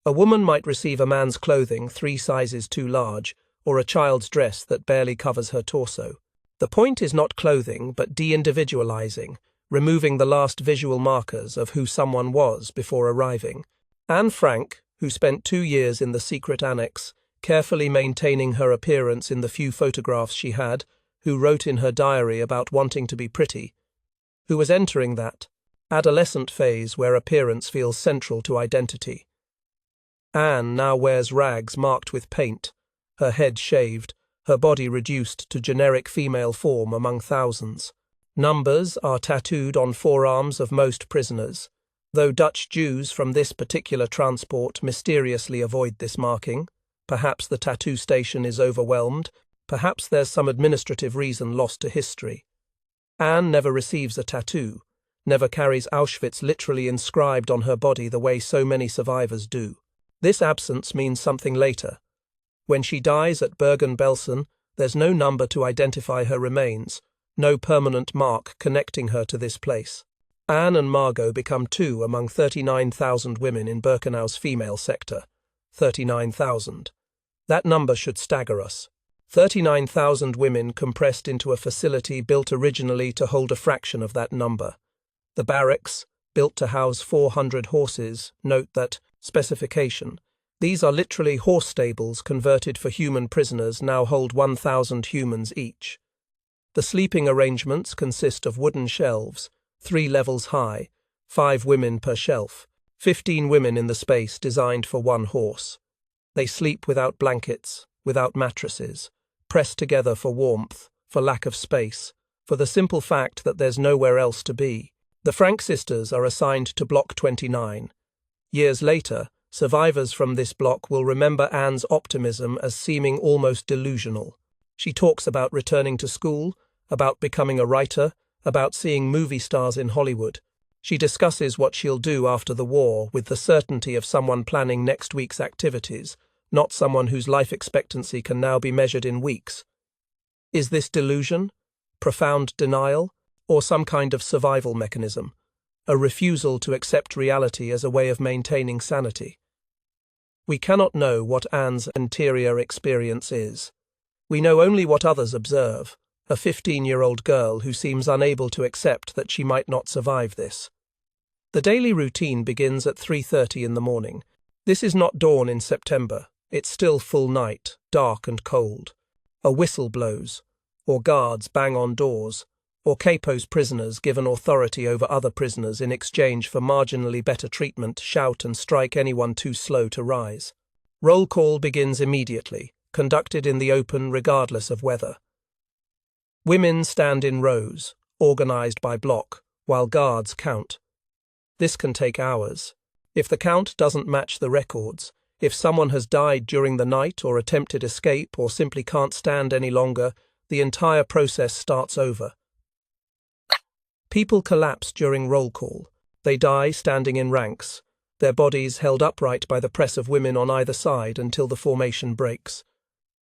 A woman might receive a man's clothing 3 sizes too large, or a child's dress that barely covers her torso. The point is not clothing, but de-individualizing, removing the last visual markers of who someone was before arriving. Anne Frank, who spent 2 years in the secret annex, carefully maintaining her appearance in the few photographs she had, who wrote in her diary about wanting to be pretty, who was entering that adolescent phase where appearance feels central to identity. Anne now wears rags marked with paint, her head shaved, her body reduced to generic female form among thousands. Numbers are tattooed on forearms of most prisoners, though Dutch Jews from this particular transport mysteriously avoid this marking. Perhaps the tattoo station is overwhelmed, perhaps there's some administrative reason lost to history. Anne never receives a tattoo, never carries Auschwitz literally inscribed on her body the way so many survivors do. This absence means something later. When she dies at Bergen-Belsen, there's no number to identify her remains, no permanent mark connecting her to this place. Anne and Margot become 2 among 39,000 women in Birkenau's female sector. 39,000. That number should stagger us. 39,000 women compressed into a facility built originally to hold a fraction of that number. The barracks, built to house 400 horses, note that specification. These are literally horse stables converted for human prisoners, now hold 1,000 humans each. The sleeping arrangements consist of wooden shelves, 3 levels high, 5 women per shelf, 15 women in the space designed for 1 horse. They sleep without blankets, without mattresses, pressed together for warmth, for lack of space, for the simple fact that there's nowhere else to be. The Frank sisters are assigned to Block 29. Years later, survivors from this block will remember Anne's optimism as seeming almost delusional. She talks about returning to school, about becoming a writer, about seeing movie stars in Hollywood. She discusses what she'll do after the war with the certainty of someone planning next week's activities, not someone whose life expectancy can now be measured in weeks. Is this delusion, profound denial, or some kind of survival mechanism? A refusal to accept reality as a way of maintaining sanity. We cannot know what Anne's interior experience is. We know only what others observe, a 15-year-old girl who seems unable to accept that she might not survive this. The daily routine begins at 3:30 in the morning. This is not dawn in September. It's still full night, dark and cold. A whistle blows, or guards bang on doors, or Capo's prisoners, given authority over other prisoners in exchange for marginally better treatment, shout and strike anyone too slow to rise. Roll call begins immediately, conducted in the open regardless of weather. Women stand in rows, organized by block, while guards count. This can take hours. If the count doesn't match the records, if someone has died during the night or attempted escape or simply can't stand any longer, the entire process starts over. People collapse during roll call. They die standing in ranks, their bodies held upright by the press of women on either side until the formation breaks.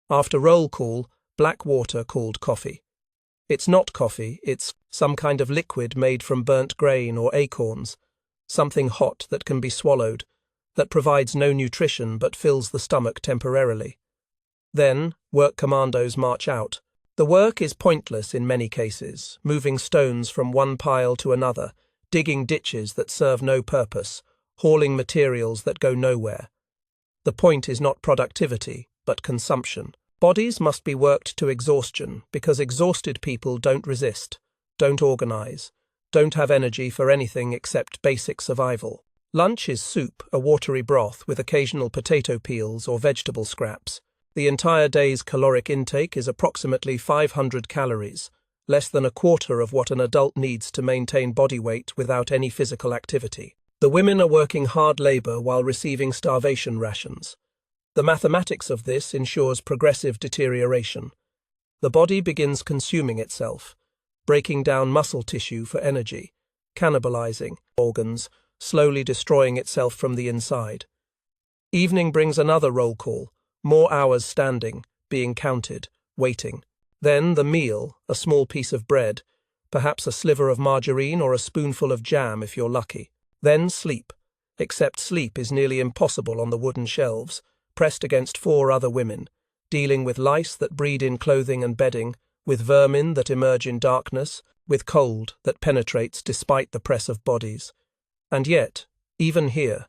After roll call, black water called coffee. It's not coffee, it's some kind of liquid made from burnt grain or acorns, something hot that can be swallowed, that provides no nutrition but fills the stomach temporarily. Then, work commandos march out. The work is pointless in many cases, moving stones from one pile to another, digging ditches that serve no purpose, hauling materials that go nowhere. The point is not productivity, but consumption. Bodies must be worked to exhaustion because exhausted people don't resist, don't organize, don't have energy for anything except basic survival. Lunch is soup, a watery broth with occasional potato peels or vegetable scraps. The entire day's caloric intake is approximately 500 calories, less than a quarter of what an adult needs to maintain body weight without any physical activity. The women are working hard labor while receiving starvation rations. The mathematics of this ensures progressive deterioration. The body begins consuming itself, breaking down muscle tissue for energy, cannibalizing organs, slowly destroying itself from the inside. Evening brings another roll call, more hours standing, being counted, waiting. Then the meal, a small piece of bread, perhaps a sliver of margarine or a spoonful of jam if you're lucky. Then sleep, except sleep is nearly impossible on the wooden shelves, pressed against 4 other women, dealing with lice that breed in clothing and bedding, with vermin that emerge in darkness, with cold that penetrates despite the press of bodies. And yet, even here,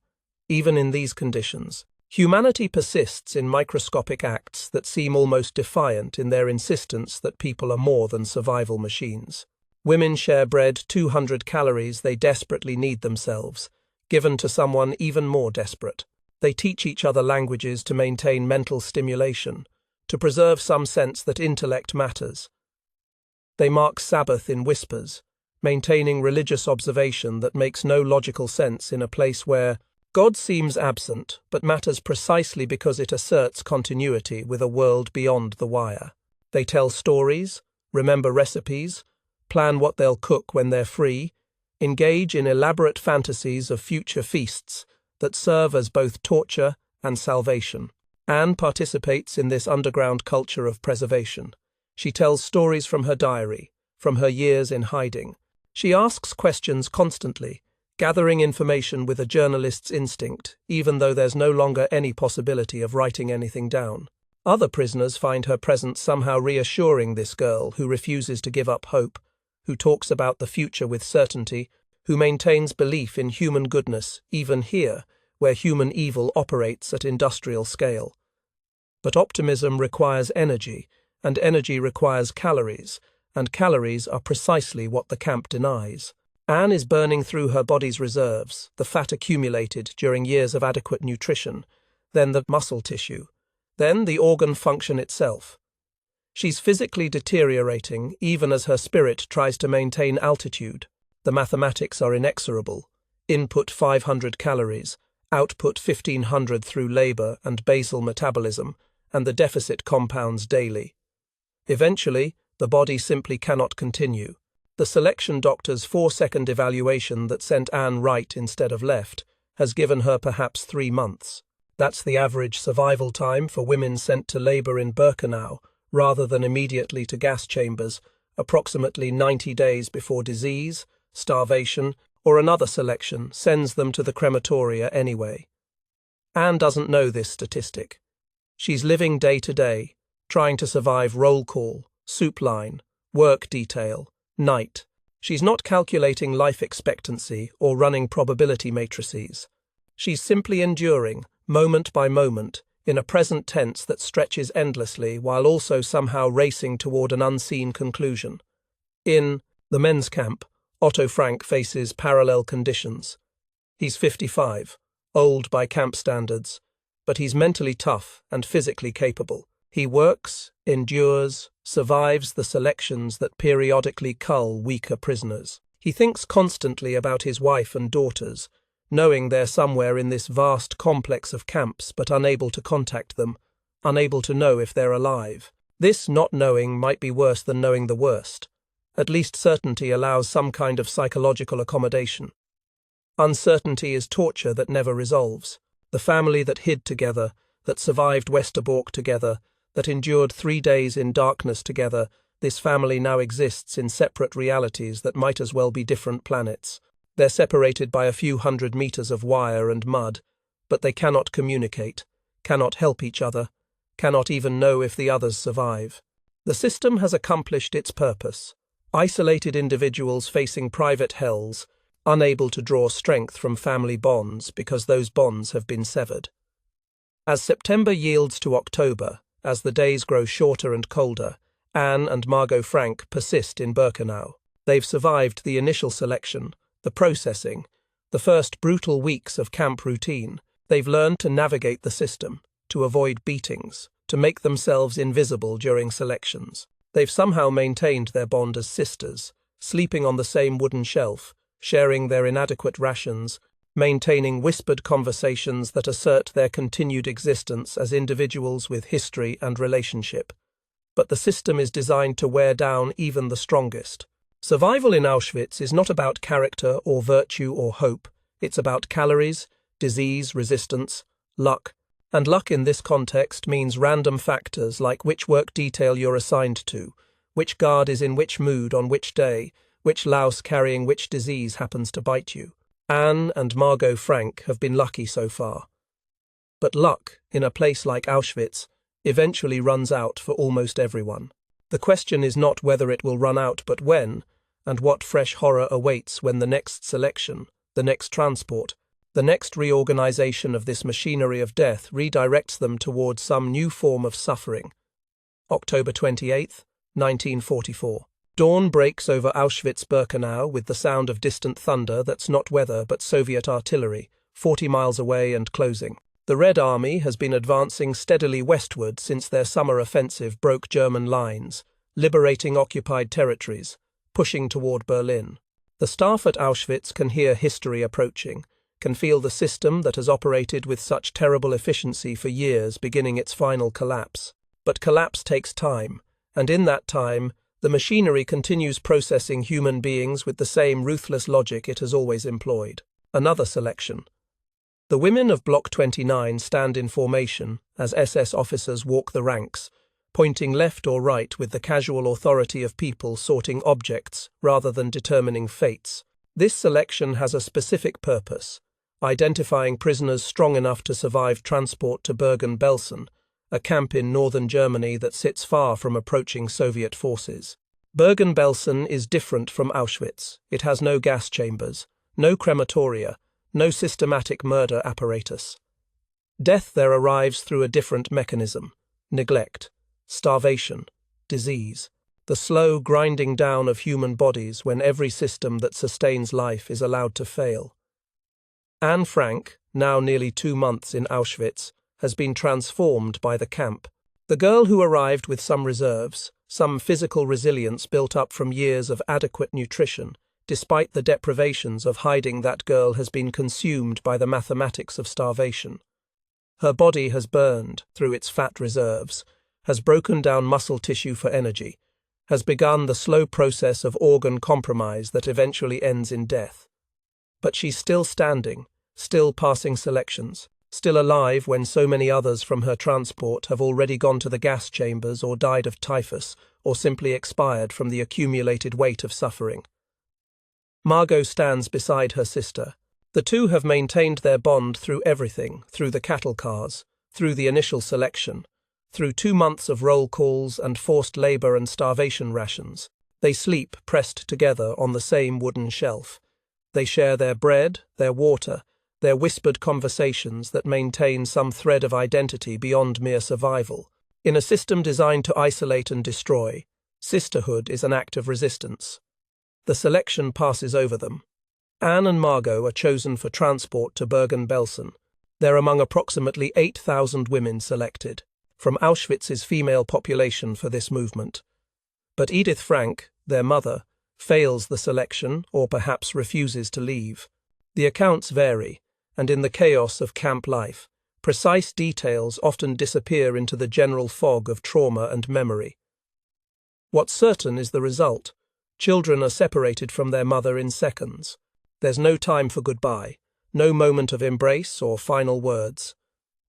even in these conditions, humanity persists in microscopic acts that seem almost defiant in their insistence that people are more than survival machines. Women share bread 200 calories they desperately need themselves, given to someone even more desperate. They teach each other languages to maintain mental stimulation, to preserve some sense that intellect matters. They mark Sabbath in whispers, maintaining religious observation that makes no logical sense in a place where God seems absent, but matters precisely because it asserts continuity with a world beyond the wire. They tell stories, remember recipes, plan what they'll cook when they're free, engage in elaborate fantasies of future feasts that serve as both torture and salvation. Anne participates in this underground culture of preservation. She tells stories from her diary, from her years in hiding. She asks questions constantly, gathering information with a journalist's instinct, even though there's no longer any possibility of writing anything down. Other prisoners find her presence somehow reassuring this girl who refuses to give up hope, who talks about the future with certainty, who maintains belief in human goodness, even here, where human evil operates at industrial scale. But optimism requires energy, and energy requires calories, and calories are precisely what the camp denies. Anne is burning through her body's reserves, the fat accumulated during years of adequate nutrition, then the muscle tissue, then the organ function itself. She's physically deteriorating even as her spirit tries to maintain altitude. The mathematics are inexorable. Input 500 calories, output 1500 through labor and basal metabolism, and the deficit compounds daily. Eventually, the body simply cannot continue. The selection doctor's 4-second evaluation that sent Anne right instead of left has given her perhaps 3 months. That's the average survival time for women sent to labor in Birkenau, rather than immediately to gas chambers, approximately 90 days before disease, starvation, or another selection sends them to the crematoria anyway. Anne doesn't know this statistic. She's living day to day, trying to survive roll call, soup line, work detail, night. She's not calculating life expectancy or running probability matrices. She's simply enduring, moment by moment, in a present tense that stretches endlessly while also somehow racing toward an unseen conclusion. In the men's camp, Otto Frank faces parallel conditions. He's 55, old by camp standards, but he's mentally tough and physically capable. He works, endures, survives the selections that periodically cull weaker prisoners. He thinks constantly about his wife and daughters, knowing they're somewhere in this vast complex of camps but unable to contact them, unable to know if they're alive. This not knowing might be worse than knowing the worst. At least certainty allows some kind of psychological accommodation. Uncertainty is torture that never resolves. The family that hid together, that survived Westerbork together, that endured 3 days in darkness together, this family now exists in separate realities that might as well be different planets. They're separated by a few hundred meters of wire and mud, but they cannot communicate, cannot help each other, cannot even know if the others survive. The system has accomplished its purpose. Isolated individuals facing private hells, unable to draw strength from family bonds because those bonds have been severed. As September yields to October, as the days grow shorter and colder, Anne and Margot Frank persist in Birkenau. They've survived the initial selection, the processing, the first brutal weeks of camp routine. They've learned to navigate the system, to avoid beatings, to make themselves invisible during selections. They've somehow maintained their bond as sisters, sleeping on the same wooden shelf, sharing their inadequate rations, maintaining whispered conversations that assert their continued existence as individuals with history and relationship. But the system is designed to wear down even the strongest. Survival in Auschwitz is not about character or virtue or hope. It's about calories, disease, resistance, luck. And luck in this context means random factors like which work detail you're assigned to, which guard is in which mood on which day, which louse carrying which disease happens to bite you. Anne and Margot Frank have been lucky so far. But luck, in a place like Auschwitz, eventually runs out for almost everyone. The question is not whether it will run out but when, and what fresh horror awaits when the next selection, the next transport, the next reorganization of this machinery of death redirects them towards some new form of suffering. October 28, 1944. Dawn breaks over Auschwitz-Birkenau with the sound of distant thunder that's not weather but Soviet artillery, 40 miles away and closing. The Red Army has been advancing steadily westward since their summer offensive broke German lines, liberating occupied territories, pushing toward Berlin. The staff at Auschwitz can hear history approaching, can feel the system that has operated with such terrible efficiency for years beginning its final collapse. But collapse takes time, and in that time, the machinery continues processing human beings with the same ruthless logic it has always employed. Another selection. The women of Block 29 stand in formation as SS officers walk the ranks, pointing left or right with the casual authority of people sorting objects rather than determining fates. This selection has a specific purpose: identifying prisoners strong enough to survive transport to Bergen-Belsen, a camp in northern Germany that sits far from approaching Soviet forces. Bergen-Belsen is different from Auschwitz. It has no gas chambers, no crematoria, no systematic murder apparatus. Death there arrives through a different mechanism: neglect, starvation, disease, the slow grinding down of human bodies when every system that sustains life is allowed to fail. Anne Frank, now nearly 2 months in Auschwitz, has been transformed by the camp. The girl who arrived with some reserves, some physical resilience built up from years of adequate nutrition, despite the deprivations of hiding, that girl has been consumed by the mathematics of starvation. Her body has burned through its fat reserves, has broken down muscle tissue for energy, has begun the slow process of organ compromise that eventually ends in death. But she's still standing, still passing selections, still alive when so many others from her transport have already gone to the gas chambers or died of typhus or simply expired from the accumulated weight of suffering. Margot stands beside her sister. The two have maintained their bond through everything, through the cattle cars, through the initial selection, through 2 months of roll calls and forced labor and starvation rations. They sleep pressed together on the same wooden shelf. They share their bread, their water, their whispered conversations that maintain some thread of identity beyond mere survival. In a system designed to isolate and destroy, sisterhood is an act of resistance. The selection passes over them. Anne and Margot are chosen for transport to Bergen-Belsen. They're among approximately 8,000 women selected from Auschwitz's female population for this movement. But Edith Frank, their mother, fails the selection or perhaps refuses to leave. The accounts vary, and in the chaos of camp life, precise details often disappear into the general fog of trauma and memory. What's certain is the result. Children are separated from their mother in seconds. There's no time for goodbye, no moment of embrace or final words.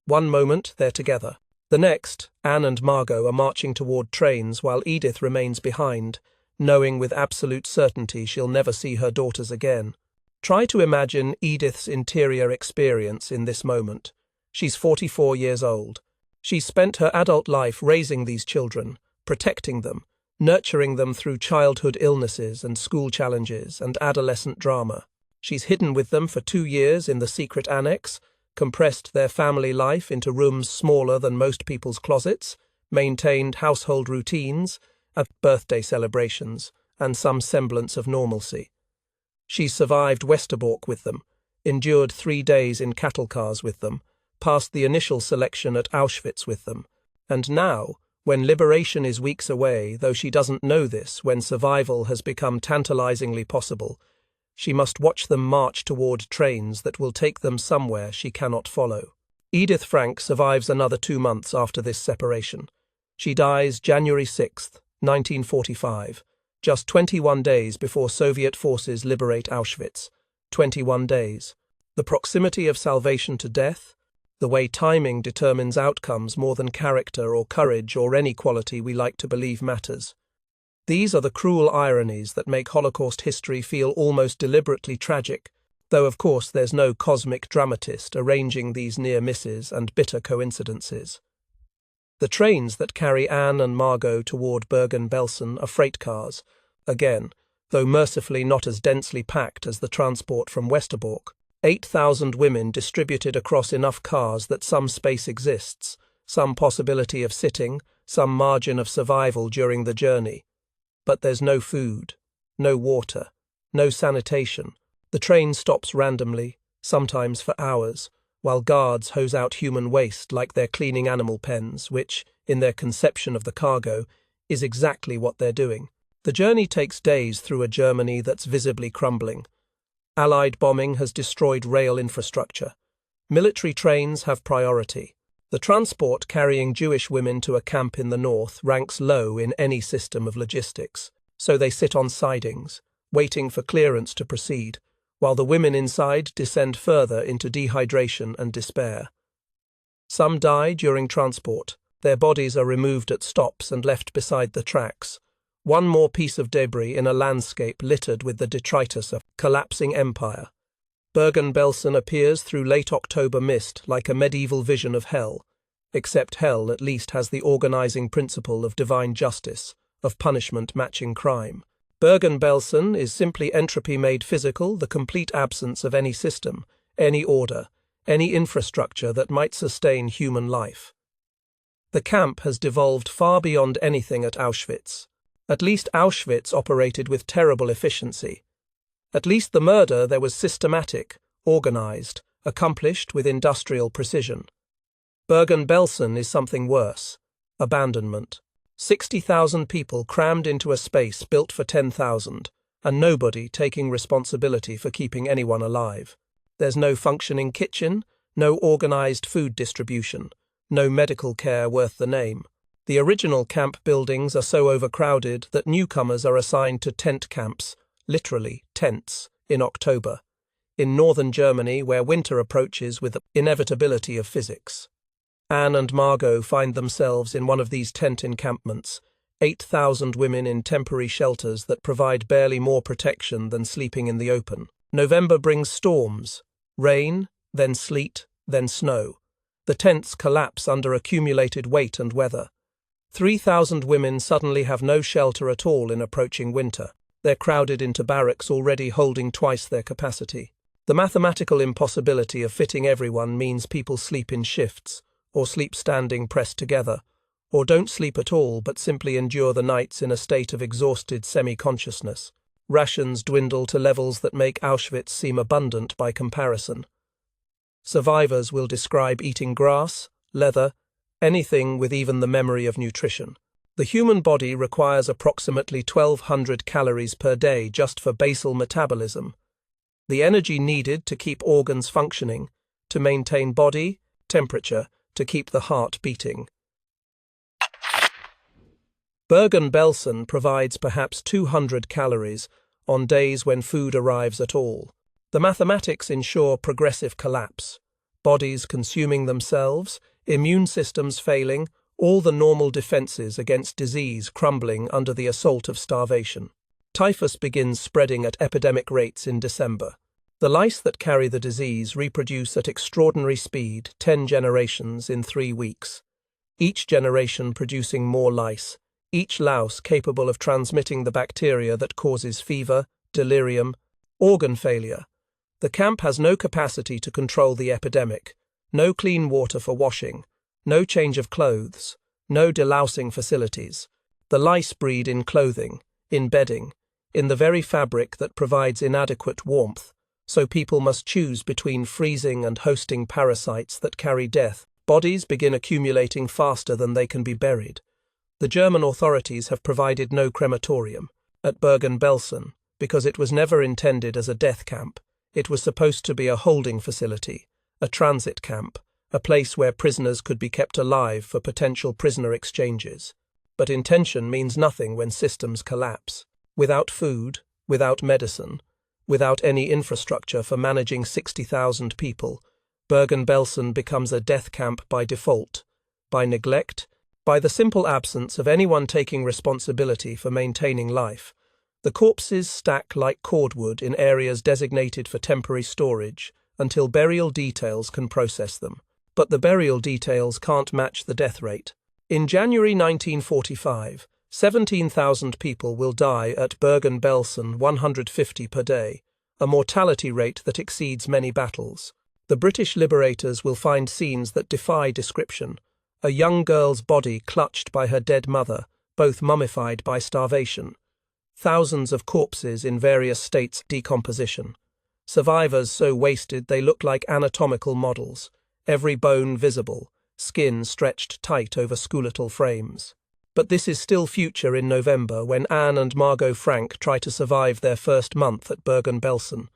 One moment, they're together. The next, Anne and Margot are marching toward trains while Edith remains behind, knowing with absolute certainty she'll never see her daughters again. Try to imagine Edith's interior experience in this moment. She's 44 years old. She's spent her adult life raising these children, protecting them, nurturing them through childhood illnesses and school challenges and adolescent drama. She's hidden with them for 2 years in the secret annex, compressed their family life into rooms smaller than most people's closets, maintained household routines, and birthday celebrations, and some semblance of normalcy. She's survived Westerbork with them, endured 3 days in cattle cars with them, passed the initial selection at Auschwitz with them, and now, When liberation is weeks away, though she doesn't know this, when survival has become tantalizingly possible, she must watch them march toward trains that will take them somewhere she cannot follow. Edith Frank survives another 2 months after this separation. She dies January 6, 1945, just 21 days before Soviet forces liberate Auschwitz. 21 days. The proximity of salvation to death, the way timing determines outcomes more than character or courage or any quality we like to believe matters. These are the cruel ironies that make Holocaust history feel almost deliberately tragic, though of course there's no cosmic dramatist arranging these near misses and bitter coincidences. The trains that carry Anne and Margot toward Bergen-Belsen are freight cars, again, though mercifully not as densely packed as the transport from Westerbork. 8,000 women distributed across enough cars that some space exists, some possibility of sitting, some margin of survival during the journey. But there's no food, no water, no sanitation. The train stops randomly, sometimes for hours, while guards hose out human waste like they're cleaning animal pens, which, in their conception of the cargo, is exactly what they're doing. The journey takes days through a Germany that's visibly crumbling. Allied bombing has destroyed rail infrastructure. Military trains have priority. The transport carrying Jewish women to a camp in the north ranks low in any system of logistics, so they sit on sidings, waiting for clearance to proceed, while the women inside descend further into dehydration and despair. Some die during transport. Their bodies are removed at stops and left beside the tracks. One more piece of debris in a landscape littered with the detritus of collapsing empire. Bergen-Belsen appears through late October mist like a medieval vision of hell, except hell at least has the organizing principle of divine justice, of punishment matching crime. Bergen-Belsen is simply entropy made physical, the complete absence of any system, any order, any infrastructure that might sustain human life. The camp has devolved far beyond anything at Auschwitz. At least Auschwitz operated with terrible efficiency. At least the murder there was systematic, organized, accomplished with industrial precision. Bergen-Belsen is something worse. Abandonment. 60,000 people crammed into a space built for 10,000, and nobody taking responsibility for keeping anyone alive. There's no functioning kitchen, no organized food distribution, no medical care worth the name. The original camp buildings are so overcrowded that newcomers are assigned to tent camps, literally tents, in October, in northern Germany where winter approaches with the inevitability of physics. Anne and Margot find themselves in one of these tent encampments, 8,000 women in temporary shelters that provide barely more protection than sleeping in the open. November brings storms, rain, then sleet, then snow. The tents collapse under accumulated weight and weather. 3,000 women suddenly have no shelter at all in approaching winter. They're crowded into barracks already holding twice their capacity. The mathematical impossibility of fitting everyone means people sleep in shifts, or sleep standing pressed together, or don't sleep at all but simply endure the nights in a state of exhausted semi-consciousness. Rations dwindle to levels that make Auschwitz seem abundant by comparison. Survivors will describe eating grass, leather, anything with even the memory of nutrition. The human body requires approximately 1,200 calories per day just for basal metabolism. The energy needed to keep organs functioning, to maintain body temperature, to keep the heart beating. Bergen-Belsen provides perhaps 200 calories on days when food arrives at all. The mathematics ensure progressive collapse, bodies consuming themselves, immune systems failing, all the normal defenses against disease crumbling under the assault of starvation. Typhus begins spreading at epidemic rates in December. The lice that carry the disease reproduce at extraordinary speed, 10 generations in 3 weeks. Each generation producing more lice, each louse capable of transmitting the bacteria that causes fever, delirium, organ failure. The camp has no capacity to control the epidemic, no clean water for washing, no change of clothes, no delousing facilities. The lice breed in clothing, in bedding, in the very fabric that provides inadequate warmth, so people must choose between freezing and hosting parasites that carry death. Bodies begin accumulating faster than they can be buried. The German authorities have provided no crematorium at Bergen-Belsen because it was never intended as a death camp. It was supposed to be a holding facility, a transit camp, a place where prisoners could be kept alive for potential prisoner exchanges. But intention means nothing when systems collapse. Without food, without medicine, without any infrastructure for managing 60,000 people, Bergen-Belsen becomes a death camp by default, by neglect, by the simple absence of anyone taking responsibility for maintaining life. The corpses stack like cordwood in areas designated for temporary storage until burial details can process them. But the burial details can't match the death rate. In January 1945, 17,000 people will die at Bergen-Belsen, 150 per day, a mortality rate that exceeds many battles. The British liberators will find scenes that defy description. A young girl's body clutched by her dead mother, both mummified by starvation. Thousands of corpses in various states of decomposition. Survivors so wasted they look like anatomical models, every bone visible, skin stretched tight over skeletal frames. But this is still future in November when Anne and Margot Frank try to survive their first month at Bergen-Belsen.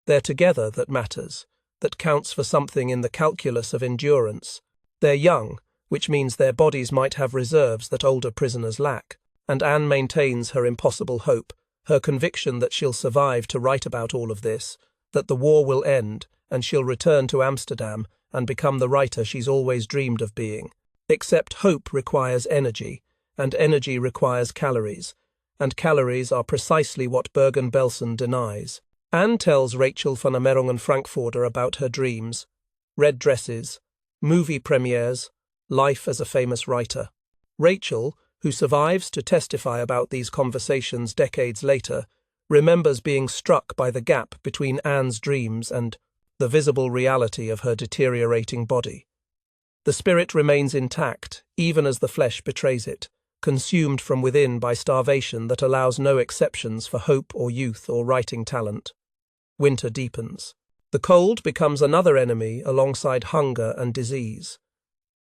They're together that matters, that counts for something in the calculus of endurance. They're young, which means their bodies might have reserves that older prisoners lack, and Anne maintains her impossible hope, her conviction that she'll survive to write about all of this, that the war will end, and she'll return to Amsterdam and become the writer she's always dreamed of being. Except hope requires energy, and energy requires calories, and calories are precisely what Bergen-Belsen denies. Anne tells Rachel van Amerongen Frankfurter about her dreams, red dresses, movie premieres, life as a famous writer. Rachel, who survives to testify about these conversations decades later, remembers being struck by the gap between Anne's dreams and the visible reality of her deteriorating body. The spirit remains intact, even as the flesh betrays it, consumed from within by starvation that allows no exceptions for hope or youth or writing talent. Winter deepens. The cold becomes another enemy alongside hunger and disease.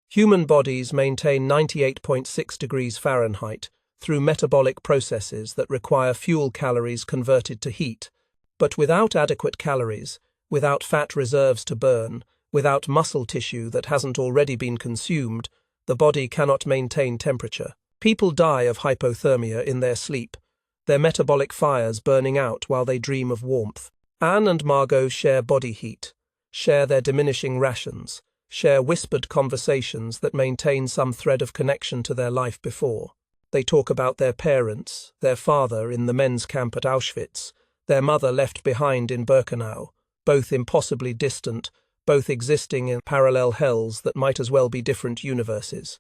Human bodies maintain 98.6 degrees Fahrenheit through metabolic processes that require fuel calories converted to heat, but without adequate calories, without fat reserves to burn, without muscle tissue that hasn't already been consumed, the body cannot maintain temperature. People die of hypothermia in their sleep, their metabolic fires burning out while they dream of warmth. Anne and Margot share body heat, share their diminishing rations, share whispered conversations that maintain some thread of connection to their life before. They talk about their parents, their father in the men's camp at Auschwitz, their mother left behind in Birkenau, both impossibly distant, both existing in parallel hells that might as well be different universes.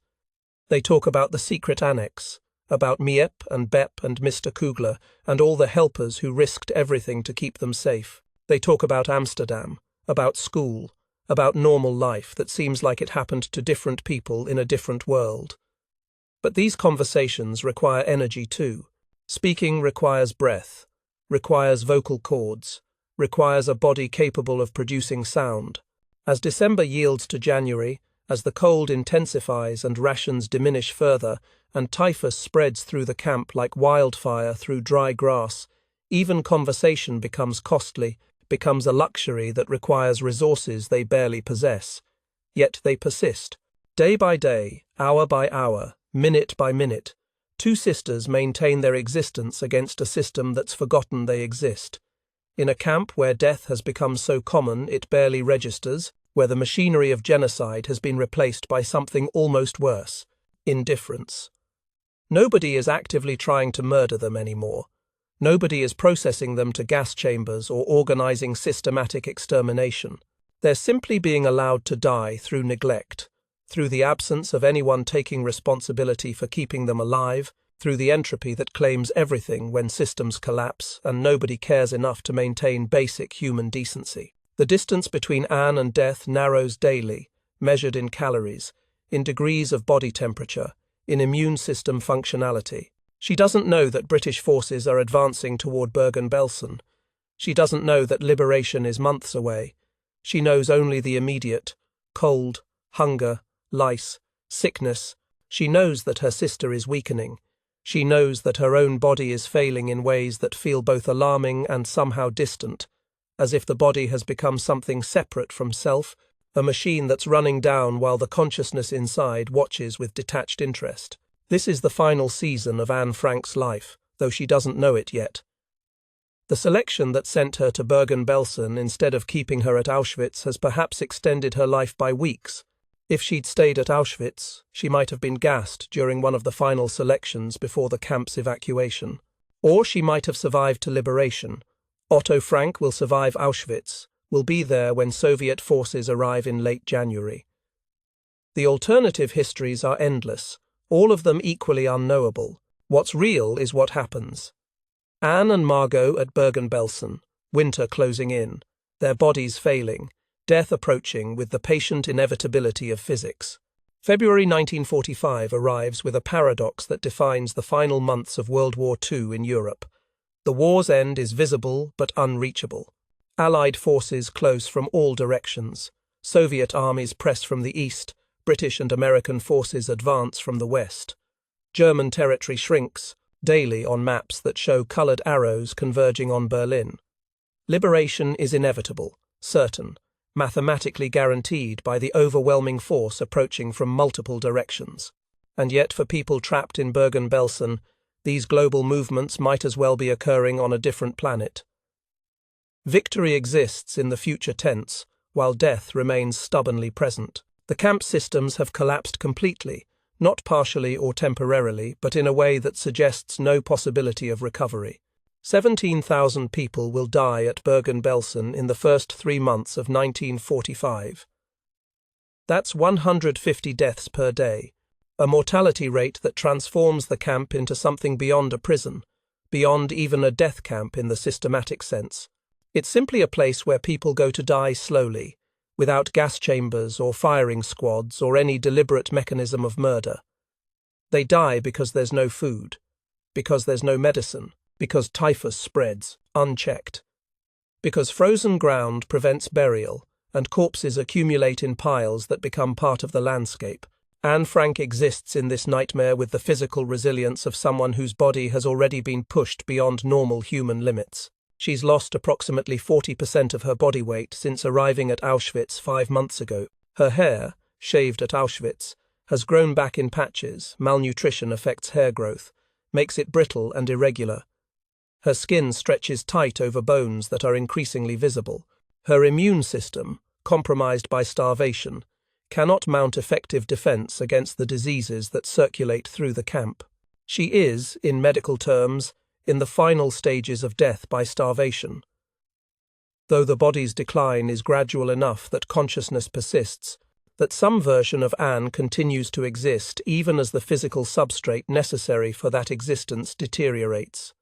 They talk about the secret annex, about Miep and Bep and Mr. Kugler and all the helpers who risked everything to keep them safe. They talk about Amsterdam, about school, about normal life that seems like it happened to different people in a different world. But these conversations require energy too. Speaking requires breath, requires vocal cords, requires a body capable of producing sound. As December yields to January, as the cold intensifies and rations diminish further, and typhus spreads through the camp like wildfire through dry grass, even conversation becomes costly, becomes a luxury that requires resources they barely possess. Yet they persist. Day by day, hour by hour, minute by minute, two sisters maintain their existence against a system that's forgotten they exist. In a camp where death has become so common it barely registers, where the machinery of genocide has been replaced by something almost worse, indifference. Nobody is actively trying to murder them anymore. Nobody is processing them to gas chambers or organizing systematic extermination. They're simply being allowed to die through neglect, through the absence of anyone taking responsibility for keeping them alive, through the entropy that claims everything when systems collapse and nobody cares enough to maintain basic human decency. The distance between Anne and death narrows daily, measured in calories, in degrees of body temperature, in immune system functionality. She doesn't know that British forces are advancing toward Bergen-Belsen. She doesn't know that liberation is months away. She knows only the immediate: cold, hunger, lice, sickness, She knows that her sister is weakening. She knows that her own body is failing in ways that feel both alarming and somehow distant, as if the body has become something separate from self, a machine that's running down while the consciousness inside watches with detached interest. This is the final season of Anne Frank's life, though she doesn't know it yet. The selection that sent her to Bergen-Belsen instead of keeping her at Auschwitz has perhaps extended her life by weeks. If she'd stayed at Auschwitz, she might have been gassed during one of the final selections before the camp's evacuation. Or she might have survived to liberation. Otto Frank will survive Auschwitz, will be there when Soviet forces arrive in late January. The alternative histories are endless, all of them equally unknowable. What's real is what happens. Anne and Margot at Bergen-Belsen, winter closing in, their bodies failing, death approaching with the patient inevitability of physics. February 1945 arrives with a paradox that defines the final months of World War II in Europe. The war's end is visible but unreachable. Allied forces close from all directions. Soviet armies press from the east, British and American forces advance from the west. German territory shrinks, daily on maps that show coloured arrows converging on Berlin. Liberation is inevitable, certain, mathematically guaranteed by the overwhelming force approaching from multiple directions. And yet for people trapped in Bergen-Belsen, these global movements might as well be occurring on a different planet. Victory exists in the future tense, while death remains stubbornly present. The camp systems have collapsed completely, not partially or temporarily, but in a way that suggests no possibility of recovery. 17,000 people will die at Bergen-Belsen in the first 3 months of 1945. That's 150 deaths per day, a mortality rate that transforms the camp into something beyond a prison, beyond even a death camp in the systematic sense. It's simply a place where people go to die slowly, without gas chambers or firing squads or any deliberate mechanism of murder. They die because there's no food, because there's no medicine, because typhus spreads, unchecked, because frozen ground prevents burial and corpses accumulate in piles that become part of the landscape. Anne Frank exists in this nightmare with the physical resilience of someone whose body has already been pushed beyond normal human limits. She's lost approximately 40% of her body weight since arriving at Auschwitz 5 months ago. Her hair, shaved at Auschwitz, has grown back in patches. Malnutrition affects hair growth, makes it brittle and irregular. Her skin stretches tight over bones that are increasingly visible. Her immune system, compromised by starvation, cannot mount effective defense against the diseases that circulate through the camp. She is, in medical terms, in the final stages of death by starvation. Though the body's decline is gradual enough that consciousness persists, that some version of Anne continues to exist even as the physical substrate necessary for that existence deteriorates.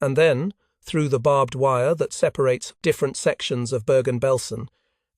And then, through the barbed wire that separates different sections of Bergen-Belsen,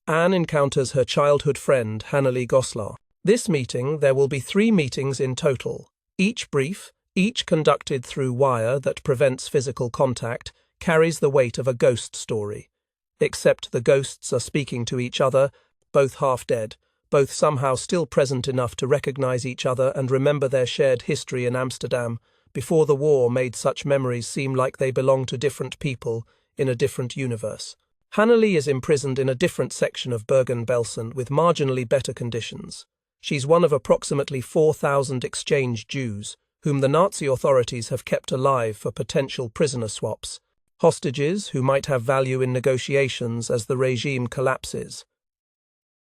Anne encounters her childhood friend Hannelie Goslar. This meeting, there will be 3 meetings in total, each brief, each conducted through wire that prevents physical contact, carries the weight of a ghost story. Except the ghosts are speaking to each other, both half dead, both somehow still present enough to recognize each other and remember their shared history in Amsterdam, before the war made such memories seem like they belong to different people in a different universe. Hannelie is imprisoned in a different section of Bergen-Belsen with marginally better conditions. She's one of approximately 4,000 exchange Jews, whom the Nazi authorities have kept alive for potential prisoner swaps, hostages who might have value in negotiations as the regime collapses.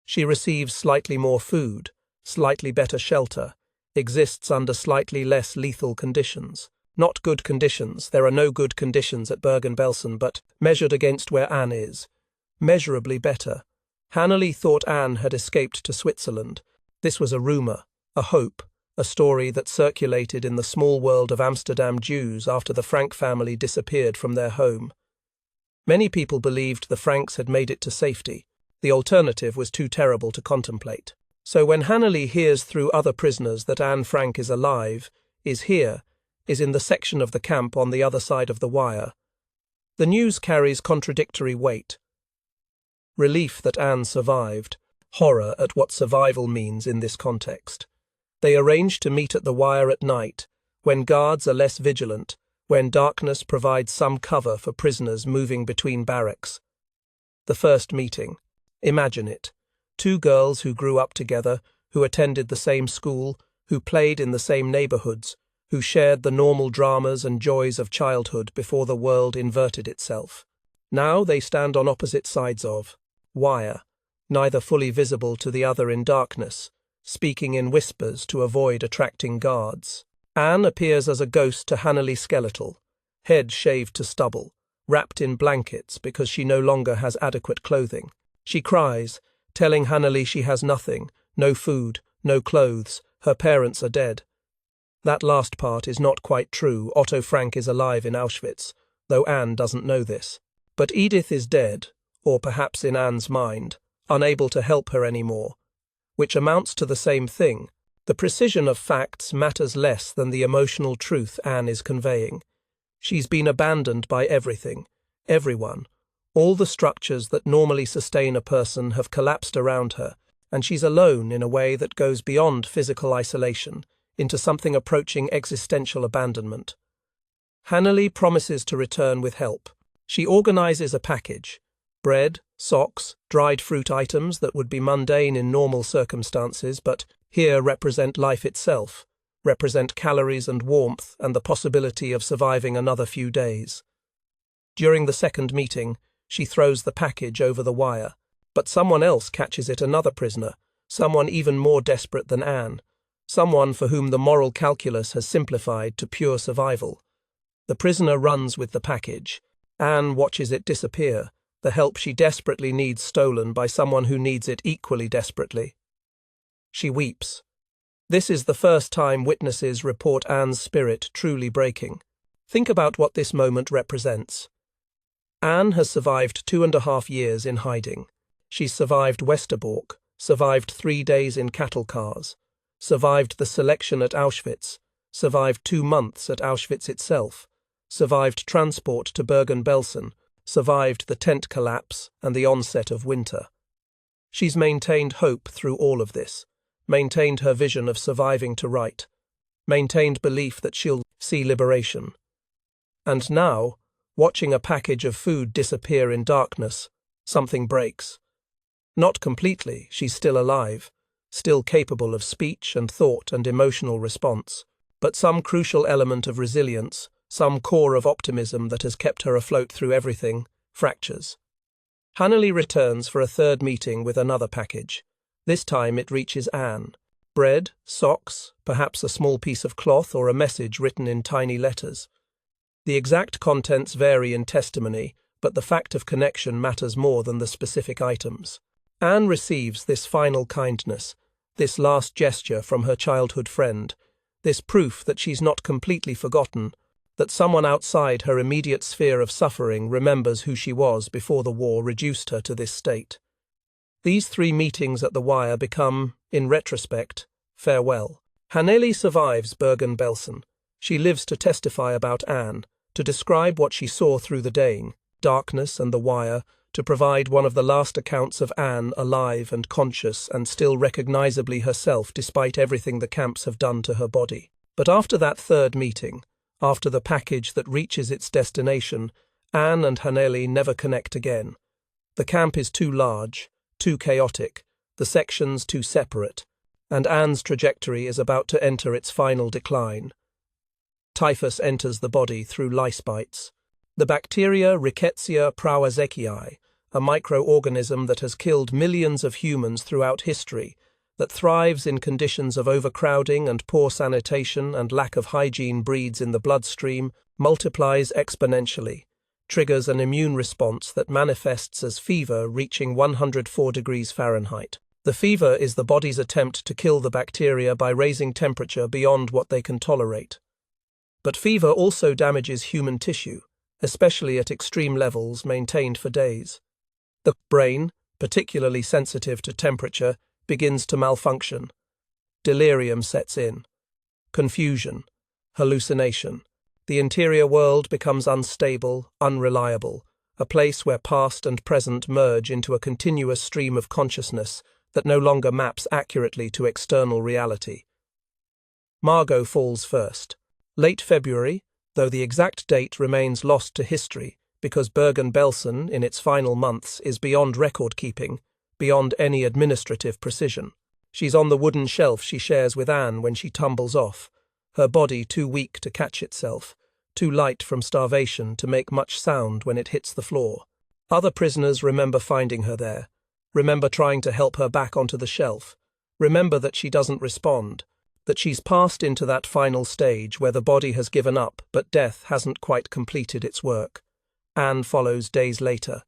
She receives slightly more food, slightly better shelter, exists under slightly less lethal conditions. Not good conditions, there are no good conditions at Bergen-Belsen, but measured against where Anne is, measurably better. Hannelie thought Anne had escaped to Switzerland. This was a rumour, a hope, a story that circulated in the small world of Amsterdam Jews after the Frank family disappeared from their home. Many people believed the Franks had made it to safety. The alternative was too terrible to contemplate. So when Hannelie hears through other prisoners that Anne Frank is alive, is here, is in the section of the camp on the other side of the wire, the news carries contradictory weight. Relief that Anne survived, horror at what survival means in this context. They arrange to meet at the wire at night, when guards are less vigilant, when darkness provides some cover for prisoners moving between barracks. The first meeting. Imagine it. Two girls who grew up together, who attended the same school, who played in the same neighborhoods, who shared the normal dramas and joys of childhood before the world inverted itself. Now they stand on opposite sides of wire, neither fully visible to the other in darkness, speaking in whispers to avoid attracting guards. Anne appears as a ghost to Hanneli skeletal, head shaved to stubble, wrapped in blankets because she no longer has adequate clothing. She cries, telling Hanneli she has nothing, no food, no clothes, her parents are dead. That last part is not quite true. Otto Frank is alive in Auschwitz, though Anne doesn't know this. But Edith is dead, or perhaps in Anne's mind, unable to help her anymore, which amounts to the same thing. The precision of facts matters less than the emotional truth Anne is conveying. She's been abandoned by everything, everyone. All the structures that normally sustain a person have collapsed around her, and she's alone in a way that goes beyond physical isolation, into something approaching existential abandonment. Hanneli promises to return with help. She organizes a package: bread, socks, dried fruit items that would be mundane in normal circumstances, but here represent life itself, represent calories and warmth and the possibility of surviving another few days. During the second meeting, she throws the package over the wire, but someone else catches it, another prisoner, someone even more desperate than Anne, someone for whom the moral calculus has simplified to pure survival. The prisoner runs with the package. Anne watches it disappear, the help she desperately needs stolen by someone who needs it equally desperately. She weeps. This is the first time witnesses report Anne's spirit truly breaking. Think about what this moment represents. Anne has survived 2.5 years in hiding. She's survived Westerbork, survived 3 days in cattle cars, survived the selection at Auschwitz, survived 2 months at Auschwitz itself, survived transport to Bergen-Belsen, survived the tent collapse and the onset of winter. She's maintained hope through all of this, maintained her vision of surviving to write, maintained belief that she'll see liberation. And now, watching a package of food disappear in darkness, something breaks. Not completely, she's still alive, still capable of speech and thought and emotional response, but some crucial element of resilience, some core of optimism that has kept her afloat through everything, fractures. Hanneli returns for a third meeting with another package. This time it reaches Anne. Bread, socks, perhaps a small piece of cloth or a message written in tiny letters. The exact contents vary in testimony, but the fact of connection matters more than the specific items. Anne receives this final kindness, this last gesture from her childhood friend, this proof that she's not completely forgotten, that someone outside her immediate sphere of suffering remembers who she was before the war reduced her to this state. These 3 meetings at the wire become, in retrospect, farewell. Hanneli survives Bergen-Belsen. She lives to testify about Anne, to describe what she saw through the Dane, darkness and the wire, to provide one of the last accounts of Anne alive and conscious and still recognizably herself despite everything the camps have done to her body. But after that third meeting, after the package that reaches its destination, Anne and Hanneli never connect again. The camp is too large, too chaotic, the sections too separate, and Anne's trajectory is about to enter its final decline. Typhus enters the body through lice bites. The bacteria Rickettsia prowazekii, a microorganism that has killed millions of humans throughout history, that thrives in conditions of overcrowding and poor sanitation and lack of hygiene, breeds in the bloodstream, multiplies exponentially, triggers an immune response that manifests as fever reaching 104 degrees Fahrenheit. The fever is the body's attempt to kill the bacteria by raising temperature beyond what they can tolerate. But fever also damages human tissue, especially at extreme levels maintained for days. The brain, particularly sensitive to temperature, begins to malfunction. Delirium sets in. Confusion. Hallucination. The interior world becomes unstable, unreliable, a place where past and present merge into a continuous stream of consciousness that no longer maps accurately to external reality. Margot falls first. Late February, though the exact date remains lost to history because Bergen-Belsen, in its final months, is beyond record-keeping, beyond any administrative precision. She's on the wooden shelf she shares with Anne when she tumbles off, her body too weak to catch itself, too light from starvation to make much sound when it hits the floor. Other prisoners remember finding her there, remember trying to help her back onto the shelf, remember that she doesn't respond, that she's passed into that final stage where the body has given up but death hasn't quite completed its work. Anne follows days later.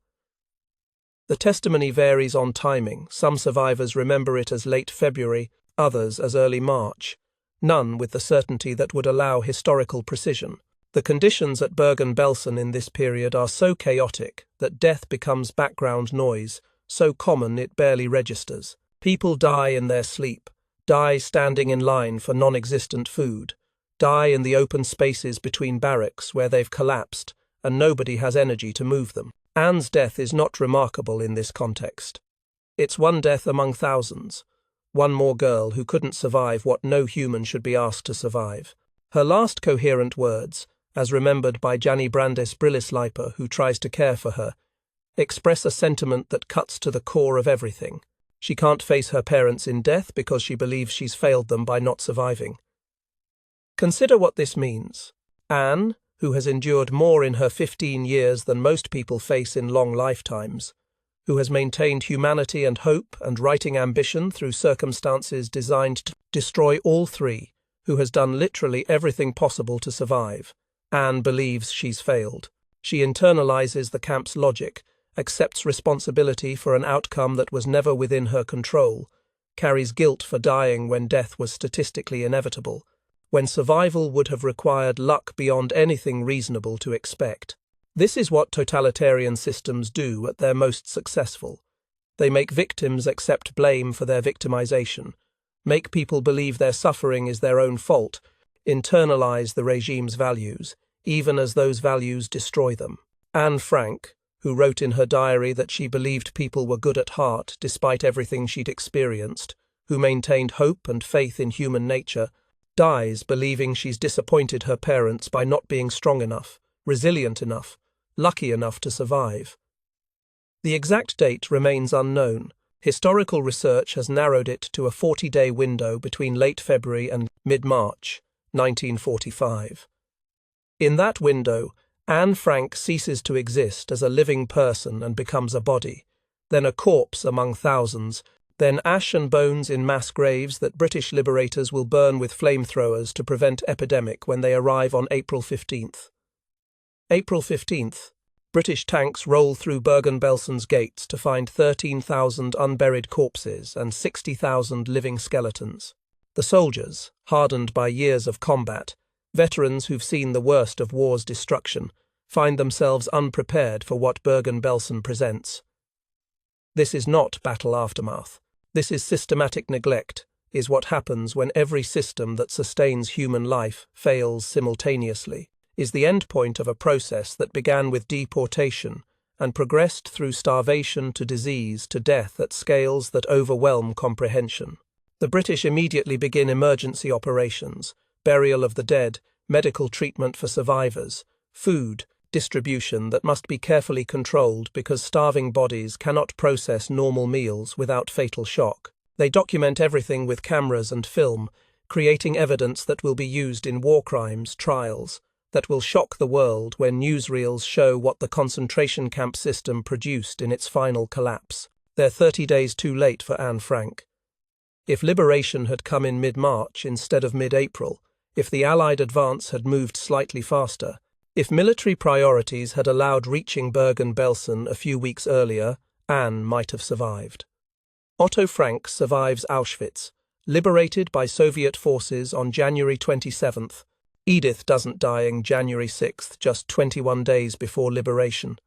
The testimony varies on timing. Some survivors remember it as late February, others as early March, none with the certainty that would allow historical precision. The conditions at Bergen-Belsen in this period are so chaotic that death becomes background noise, so common it barely registers. People die in their sleep, die standing in line for non-existent food, die in the open spaces between barracks where they've collapsed and nobody has energy to move them. Anne's death is not remarkable in this context. It's one death among thousands, one more girl who couldn't survive what no human should be asked to survive. Her last coherent words, as remembered by Janny Brandis Brillisleiper, who tries to care for her, express a sentiment that cuts to the core of everything. She can't face her parents in death because she believes she's failed them by not surviving. Consider what this means. Anne, who has endured more in her 15 years than most people face in long lifetimes, who has maintained humanity and hope and writing ambition through circumstances designed to destroy all three, who has done literally everything possible to survive. Anne believes she's failed. She internalizes the camp's logic, accepts responsibility for an outcome that was never within her control, carries guilt for dying when death was statistically inevitable, when survival would have required luck beyond anything reasonable to expect. This is what totalitarian systems do at their most successful. They make victims accept blame for their victimization, make people believe their suffering is their own fault, internalize the regime's values, even as those values destroy them. Anne Frank, who wrote in her diary that she believed people were good at heart despite everything she'd experienced, who maintained hope and faith in human nature, dies believing she's disappointed her parents by not being strong enough, resilient enough, lucky enough to survive. The exact date remains unknown. Historical research has narrowed it to a 40-day window between late February and mid-March, 1945. In that window, Anne Frank ceases to exist as a living person and becomes a body, then a corpse among thousands, then ash and bones in mass graves that British liberators will burn with flamethrowers to prevent epidemic when they arrive on April 15th. April 15th, British tanks roll through Bergen-Belsen's gates to find 13,000 unburied corpses and 60,000 living skeletons. The soldiers, hardened by years of combat, veterans who've seen the worst of war's destruction, find themselves unprepared for what Bergen-Belsen presents. This is not battle aftermath. This is systematic neglect, is what happens when every system that sustains human life fails simultaneously, is the endpoint of a process that began with deportation and progressed through starvation to disease to death at scales that overwhelm comprehension. The British immediately begin emergency operations, burial of the dead, medical treatment for survivors, food, distribution that must be carefully controlled because starving bodies cannot process normal meals without fatal shock. They document everything with cameras and film, creating evidence that will be used in war crimes trials, that will shock the world when newsreels show what the concentration camp system produced in its final collapse. They're 30 days too late for Anne Frank. If liberation had come in mid-March instead of mid-April, if the Allied advance had moved slightly faster, if military priorities had allowed reaching Bergen-Belsen a few weeks earlier, Anne might have survived. Otto Frank survives Auschwitz, liberated by Soviet forces on January 27th. Edith doesn't die on January 6th, just 21 days before liberation.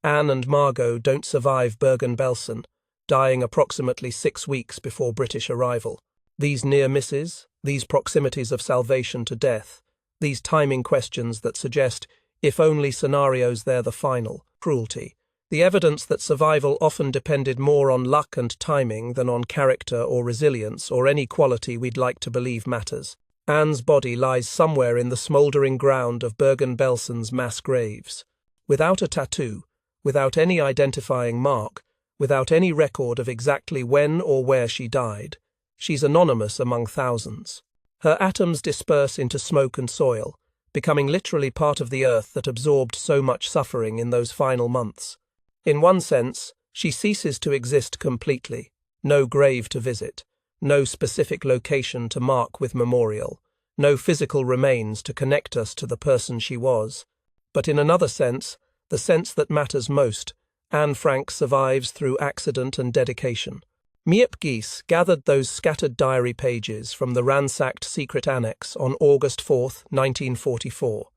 Anne and Margot don't survive Bergen-Belsen, dying approximately 6 weeks before British arrival. These near misses, these proximities of salvation to death, these timing questions that suggest, if only scenarios they're the final, cruelty. The evidence that survival often depended more on luck and timing than on character or resilience or any quality we'd like to believe matters. Anne's body lies somewhere in the smouldering ground of Bergen-Belson's mass graves. Without a tattoo, without any identifying mark, without any record of exactly when or where she died, she's anonymous among thousands. Her atoms disperse into smoke and soil, becoming literally part of the earth that absorbed so much suffering in those final months. In one sense, she ceases to exist completely. No grave to visit, no specific location to mark with memorial, no physical remains to connect us to the person she was. But in another sense, the sense that matters most, Anne Frank survives through accident and dedication. Miep Gies gathered those scattered diary pages from the ransacked secret annex on August 4, 1944.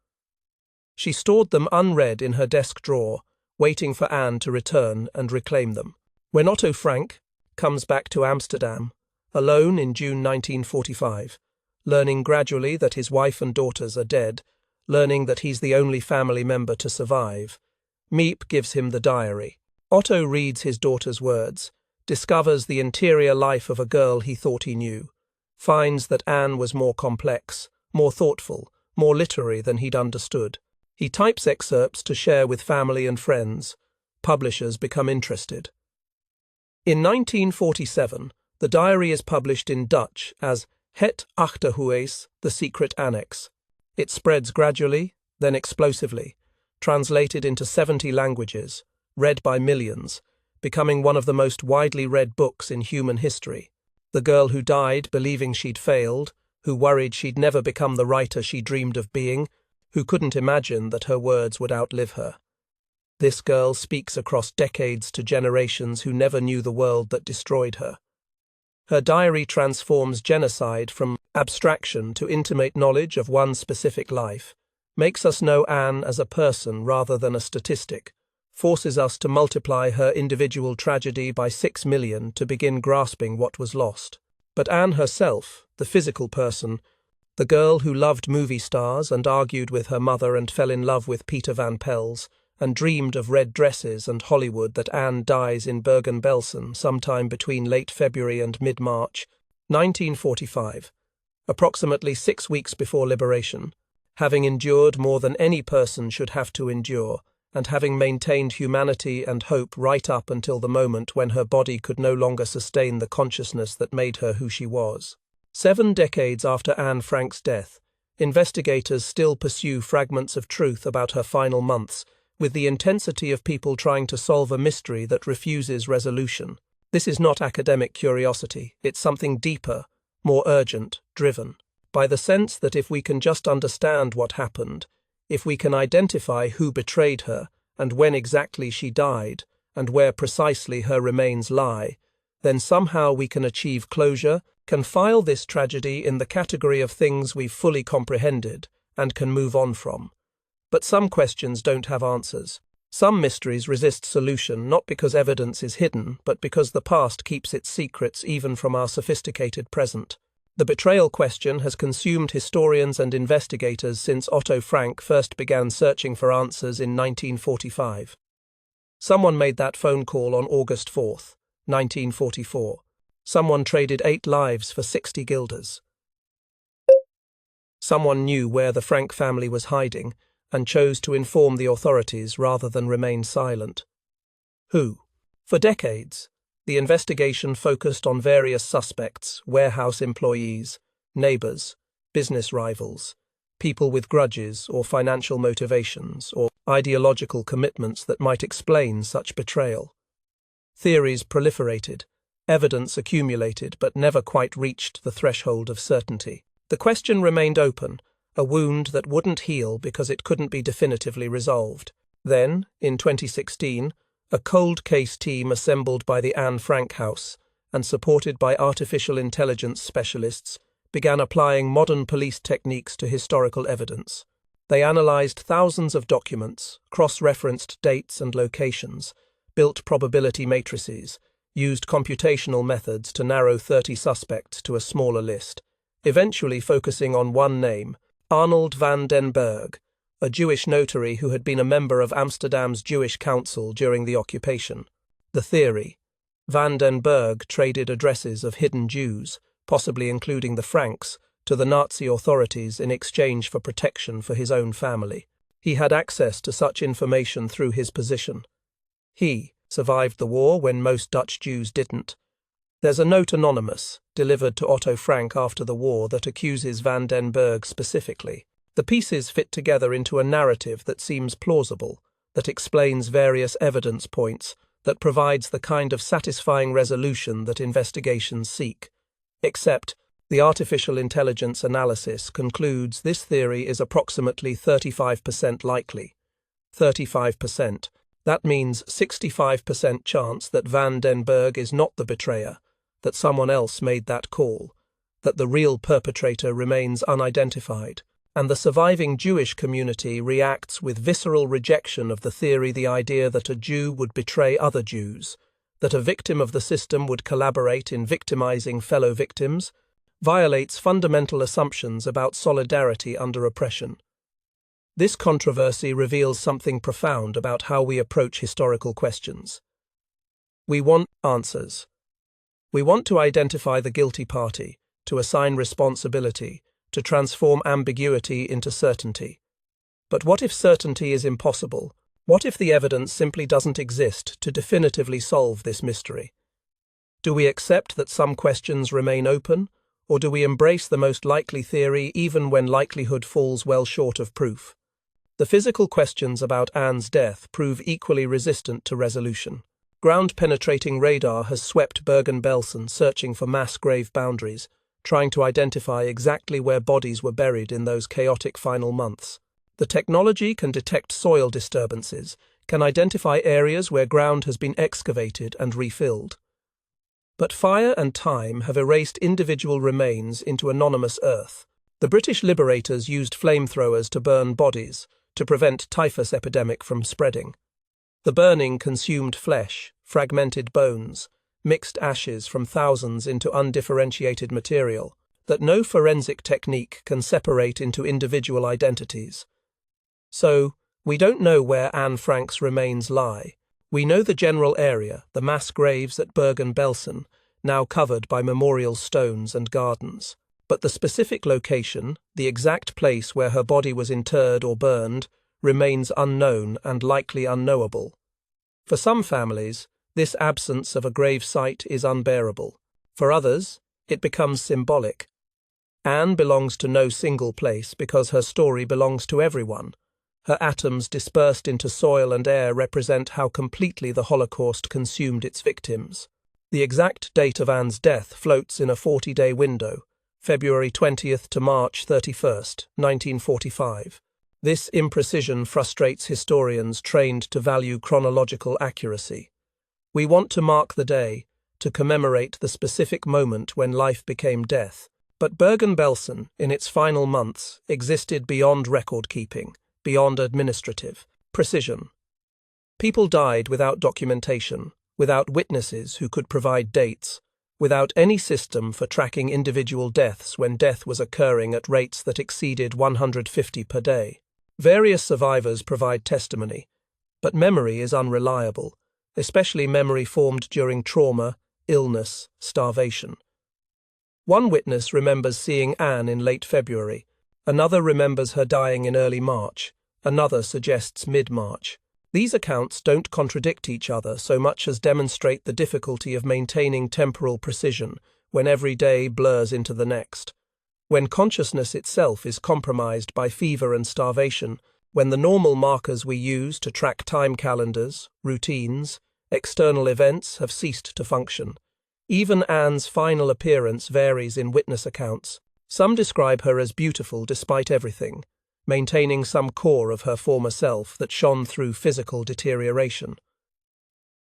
She stored them unread in her desk drawer, waiting for Anne to return and reclaim them. When Otto Frank comes back to Amsterdam, alone in June 1945, learning gradually that his wife and daughters are dead, learning that he's the only family member to survive, Miep gives him the diary. Otto reads his daughter's words, discovers the interior life of a girl he thought he knew, finds that Anne was more complex, more thoughtful, more literary than he'd understood. He types excerpts to share with family and friends. Publishers become interested. In 1947, the diary is published in Dutch as Het Achterhuis, the Secret Annex. It spreads gradually, then explosively, translated into 70 languages, read by millions, becoming one of the most widely read books in human history. The girl who died believing she'd failed, who worried she'd never become the writer she dreamed of being, who couldn't imagine that her words would outlive her. This girl speaks across decades to generations who never knew the world that destroyed her. Her diary transforms genocide from abstraction to intimate knowledge of one specific life, makes us know Anne as a person rather than a statistic, forces us to multiply her individual tragedy by 6 million to begin grasping what was lost. But Anne herself, the physical person, the girl who loved movie stars and argued with her mother and fell in love with Peter Van Pels, and dreamed of red dresses and Hollywood, that Anne dies in Bergen-Belsen sometime between late February and mid-March, 1945, approximately 6 weeks before liberation, having endured more than any person should have to endure, and having maintained humanity and hope right up until the moment when her body could no longer sustain the consciousness that made her who she was. 7 decades after Anne Frank's death, investigators still pursue fragments of truth about her final months, with the intensity of people trying to solve a mystery that refuses resolution. This is not academic curiosity, it's something deeper, more urgent, driven by the sense that if we can just understand what happened, if we can identify who betrayed her and when exactly she died and where precisely her remains lie, then somehow we can achieve closure, can file this tragedy in the category of things we've fully comprehended and can move on from. But some questions don't have answers. Some mysteries resist solution not because evidence is hidden, but because the past keeps its secrets even from our sophisticated present. The betrayal question has consumed historians and investigators since Otto Frank first began searching for answers in 1945. Someone made that phone call on August 4, 1944. Someone traded 8 lives for 60 guilders. Someone knew where the Frank family was hiding and chose to inform the authorities rather than remain silent. Who? For decades, the investigation focused on various suspects, warehouse employees, neighbors, business rivals, people with grudges or financial motivations or ideological commitments that might explain such betrayal. Theories proliferated, evidence accumulated but never quite reached the threshold of certainty. The question remained open, a wound that wouldn't heal because it couldn't be definitively resolved. Then, in 2016, a cold case team assembled by the Anne Frank House and supported by artificial intelligence specialists began applying modern police techniques to historical evidence. They analyzed thousands of documents, cross-referenced dates and locations, built probability matrices, used computational methods to narrow 30 suspects to a smaller list, eventually focusing on one name, Arnold van den Berg, a Jewish notary who had been a member of Amsterdam's Jewish Council during the occupation. The theory: Van den Berg traded addresses of hidden Jews, possibly including the Franks, to the Nazi authorities in exchange for protection for his own family. He had access to such information through his position. He survived the war when most Dutch Jews didn't. There's a note anonymous, delivered to Otto Frank after the war, that accuses Van den Berg specifically. The pieces fit together into a narrative that seems plausible, that explains various evidence points, that provides the kind of satisfying resolution that investigations seek. Except, the artificial intelligence analysis concludes this theory is approximately 35% likely. 35%. That means 65% chance that Van den Berg is not the betrayer, that someone else made that call, that the real perpetrator remains unidentified, and the surviving Jewish community reacts with visceral rejection of the theory, the idea that a Jew would betray other Jews, that a victim of the system would collaborate in victimizing fellow victims, violates fundamental assumptions about solidarity under oppression. This controversy reveals something profound about how we approach historical questions. We want answers. We want to identify the guilty party, to assign responsibility, to transform ambiguity into certainty. But what if certainty is impossible? What if the evidence simply doesn't exist to definitively solve this mystery? Do we accept that some questions remain open, or do we embrace the most likely theory even when likelihood falls well short of proof? The physical questions about Anne's death prove equally resistant to resolution. Ground-penetrating radar has swept Bergen-Belsen searching for mass grave boundaries, trying to identify exactly where bodies were buried in those chaotic final months. The technology can detect soil disturbances, can identify areas where ground has been excavated and refilled. But fire and time have erased individual remains into anonymous earth. The British liberators used flamethrowers to burn bodies, to prevent typhus epidemic from spreading. The burning consumed flesh, fragmented bones, mixed ashes from thousands into undifferentiated material that no forensic technique can separate into individual identities. So, we don't know where Anne Frank's remains lie. We know the general area, the mass graves at Bergen-Belsen, now covered by memorial stones and gardens. But the specific location, the exact place where her body was interred or burned, remains unknown and likely unknowable. For some families, this absence of a grave site is unbearable. For others, it becomes symbolic. Anne belongs to no single place because her story belongs to everyone. Her atoms dispersed into soil and air represent how completely the Holocaust consumed its victims. The exact date of Anne's death floats in a 40-day window, February 20th to March 31st, 1945. This imprecision frustrates historians trained to value chronological accuracy. We want to mark the day, to commemorate the specific moment when life became death. But Bergen-Belsen, in its final months, existed beyond record-keeping, beyond administrative precision. People died without documentation, without witnesses who could provide dates, without any system for tracking individual deaths when death was occurring at rates that exceeded 150 per day. Various survivors provide testimony, but memory is unreliable, especially memory formed during trauma, illness, starvation. One witness remembers seeing Anne in late February, another remembers her dying in early March, another suggests mid-March. These accounts don't contradict each other so much as demonstrate the difficulty of maintaining temporal precision when every day blurs into the next. When consciousness itself is compromised by fever and starvation, when the normal markers we use to track time calendars, routines, external events have ceased to function. Even Anne's final appearance varies in witness accounts. Some describe her as beautiful despite everything, maintaining some core of her former self that shone through physical deterioration.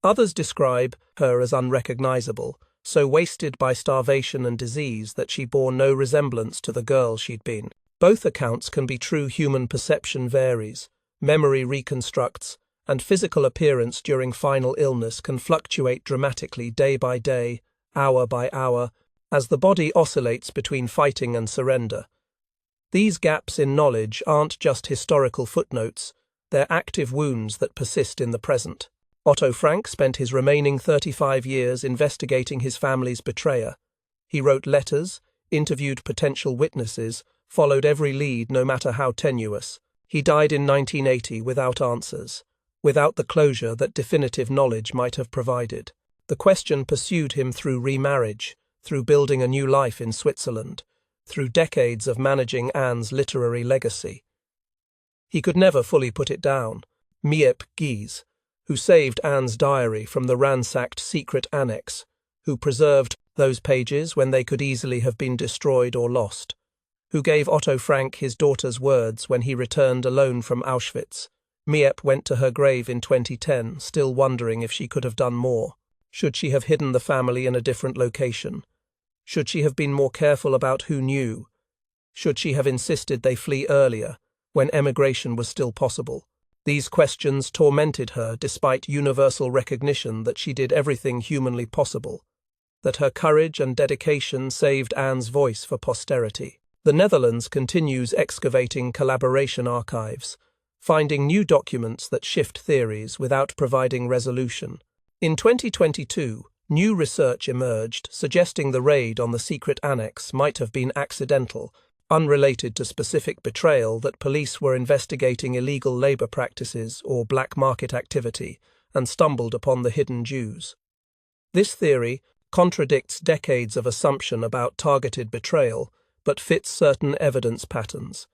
Others describe her as unrecognizable, so wasted by starvation and disease that she bore no resemblance to the girl she'd been. Both accounts can be true. Human perception varies, memory reconstructs, and physical appearance during final illness can fluctuate dramatically day by day, hour by hour, as the body oscillates between fighting and surrender. These gaps in knowledge aren't just historical footnotes, they're active wounds that persist in the present. Otto Frank spent his remaining 35 years investigating his family's betrayer. He wrote letters, interviewed potential witnesses, followed every lead no matter how tenuous. He died in 1980 without answers, without the closure that definitive knowledge might have provided. The question pursued him through remarriage, through building a new life in Switzerland, through decades of managing Anne's literary legacy. He could never fully put it down. Miep Gies, who saved Anne's diary from the ransacked secret annex, who preserved those pages when they could easily have been destroyed or lost, who gave Otto Frank his daughter's words when he returned alone from Auschwitz. Miep went to her grave in 2010, still wondering if she could have done more. Should she have hidden the family in a different location? Should she have been more careful about who knew? Should she have insisted they flee earlier, when emigration was still possible? These questions tormented her despite universal recognition that she did everything humanly possible, that her courage and dedication saved Anne's voice for posterity. The Netherlands continues excavating collaboration archives, finding new documents that shift theories without providing resolution. In 2022, new research emerged suggesting the raid on the secret annex might have been accidental, unrelated to specific betrayal, that police were investigating illegal labor practices or black market activity and stumbled upon the hidden Jews. This theory contradicts decades of assumption about targeted betrayal, but fits certain evidence patterns.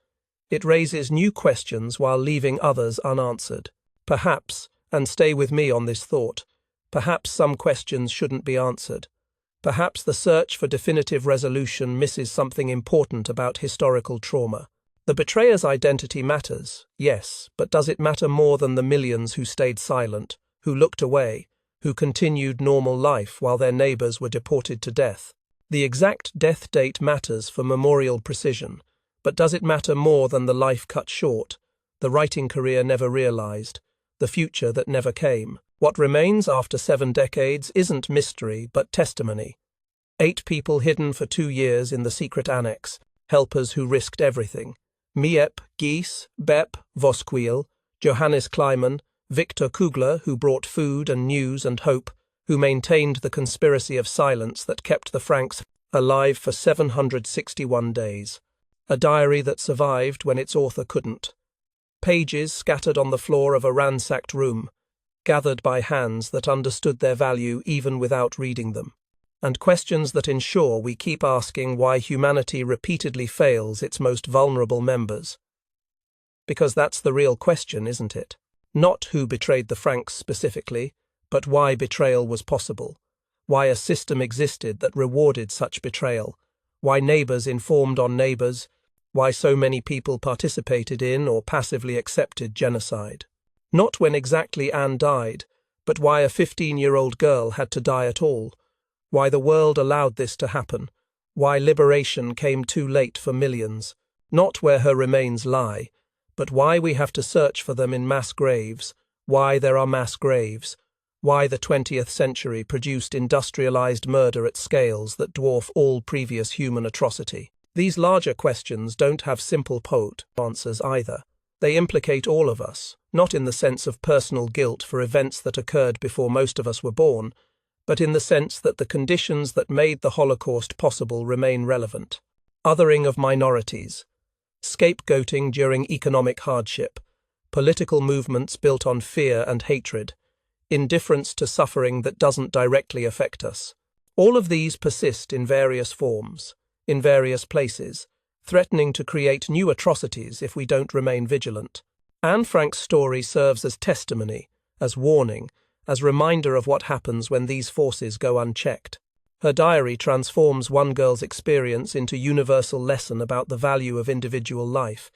It raises new questions while leaving others unanswered. Perhaps, and stay with me on this thought, perhaps some questions shouldn't be answered. Perhaps the search for definitive resolution misses something important about historical trauma. The betrayer's identity matters, yes, but does it matter more than the millions who stayed silent, who looked away, who continued normal life while their neighbors were deported to death? The exact death date matters for memorial precision, but does it matter more than the life cut short, the writing career never realized, the future that never came? What remains after 7 decades isn't mystery but testimony. 8 people hidden for 2 years in the secret annex, helpers who risked everything. Miep Gies, Bep Voskuil, Johannes Kleiman, Victor Kugler, who brought food and news and hope, who maintained the conspiracy of silence that kept the Franks alive for 761 days. A diary that survived when its author couldn't. Pages scattered on the floor of a ransacked room, gathered by hands that understood their value even without reading them. And questions that ensure we keep asking why humanity repeatedly fails its most vulnerable members. Because that's the real question, isn't it? Not who betrayed the Franks specifically, but why betrayal was possible, why a system existed that rewarded such betrayal, why neighbors informed on neighbors, why so many people participated in or passively accepted genocide. Not when exactly Anne died, but why a 15-year-old girl had to die at all, why the world allowed this to happen, why liberation came too late for millions, not where her remains lie, but why we have to search for them in mass graves, why there are mass graves, why the 20th century produced industrialized murder at scales that dwarf all previous human atrocity. These larger questions don't have simple answers either. They implicate all of us, not in the sense of personal guilt for events that occurred before most of us were born, but in the sense that the conditions that made the Holocaust possible remain relevant. Othering of minorities, scapegoating during economic hardship, political movements built on fear and hatred, indifference to suffering that doesn't directly affect us. All of these persist in various forms, in various places, threatening to create new atrocities if we don't remain vigilant. Anne Frank's story serves as testimony, as warning, as reminder of what happens when these forces go unchecked. Her diary transforms one girl's experience into universal lesson about the value of individual life,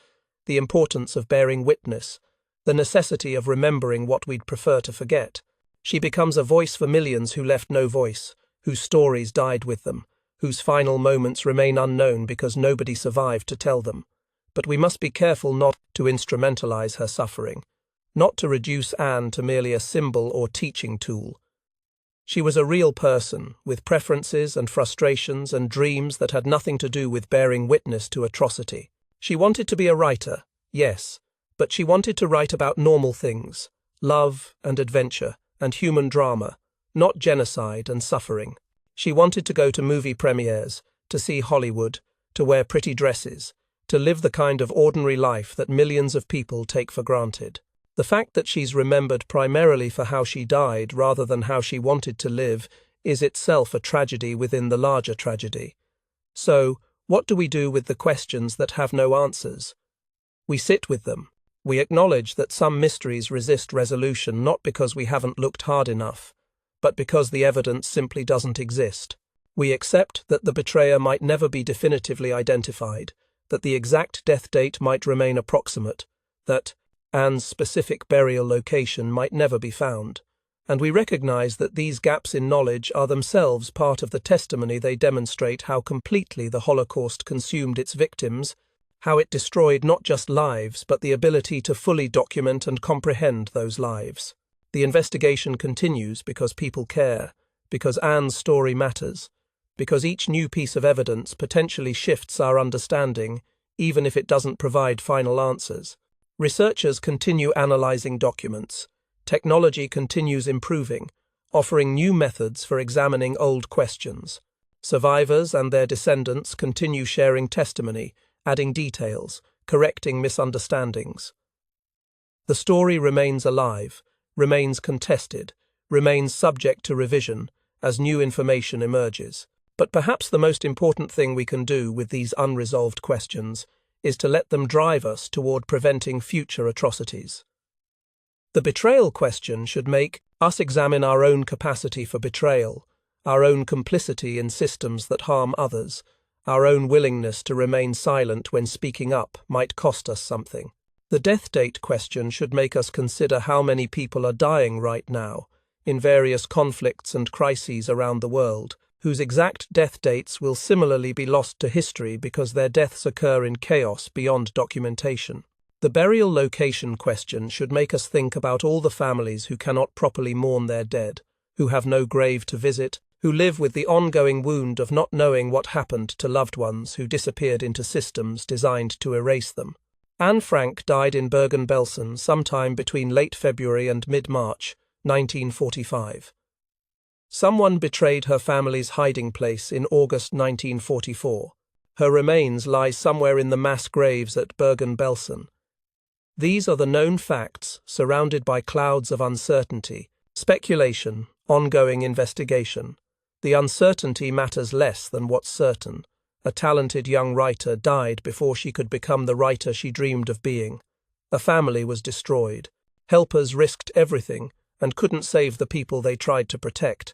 the importance of bearing witness, the necessity of remembering what we'd prefer to forget. She becomes a voice for millions who left no voice, whose stories died with them, whose final moments remain unknown because nobody survived to tell them. But we must be careful not to instrumentalize her suffering, not to reduce Anne to merely a symbol or teaching tool. She was a real person, with preferences and frustrations and dreams that had nothing to do with bearing witness to atrocity. She wanted to be a writer, yes, but she wanted to write about normal things, love and adventure and human drama, not genocide and suffering. She wanted to go to movie premieres, to see Hollywood, to wear pretty dresses, to live the kind of ordinary life that millions of people take for granted. The fact that she's remembered primarily for how she died rather than how she wanted to live is itself a tragedy within the larger tragedy. So, what do we do with the questions that have no answers? We sit with them. We acknowledge that some mysteries resist resolution not because we haven't looked hard enough, but because the evidence simply doesn't exist. We accept that the betrayer might never be definitively identified, that the exact death date might remain approximate, that Anne's specific burial location might never be found, and we recognize that these gaps in knowledge are themselves part of the testimony. They demonstrate how completely the Holocaust consumed its victims, how it destroyed not just lives but the ability to fully document and comprehend those lives. The investigation continues because people care, because Anne's story matters, because each new piece of evidence potentially shifts our understanding, even if it doesn't provide final answers. Researchers continue analyzing documents. Technology continues improving, offering new methods for examining old questions. Survivors and their descendants continue sharing testimony, adding details, correcting misunderstandings. The story remains alive, remains contested, remains subject to revision as new information emerges. But perhaps the most important thing we can do with these unresolved questions is to let them drive us toward preventing future atrocities. The betrayal question should make us examine our own capacity for betrayal, our own complicity in systems that harm others, our own willingness to remain silent when speaking up might cost us something. The death date question should make us consider how many people are dying right now, in various conflicts and crises around the world, whose exact death dates will similarly be lost to history because their deaths occur in chaos beyond documentation. The burial location question should make us think about all the families who cannot properly mourn their dead, who have no grave to visit, who live with the ongoing wound of not knowing what happened to loved ones who disappeared into systems designed to erase them. Anne Frank died in Bergen-Belsen sometime between late February and mid-March, 1945. Someone betrayed her family's hiding place in August 1944. Her remains lie somewhere in the mass graves at Bergen-Belsen. These are the known facts, surrounded by clouds of uncertainty, speculation, ongoing investigation. The uncertainty matters less than what's certain. A talented young writer died before she could become the writer she dreamed of being. A family was destroyed. Helpers risked everything and couldn't save the people they tried to protect.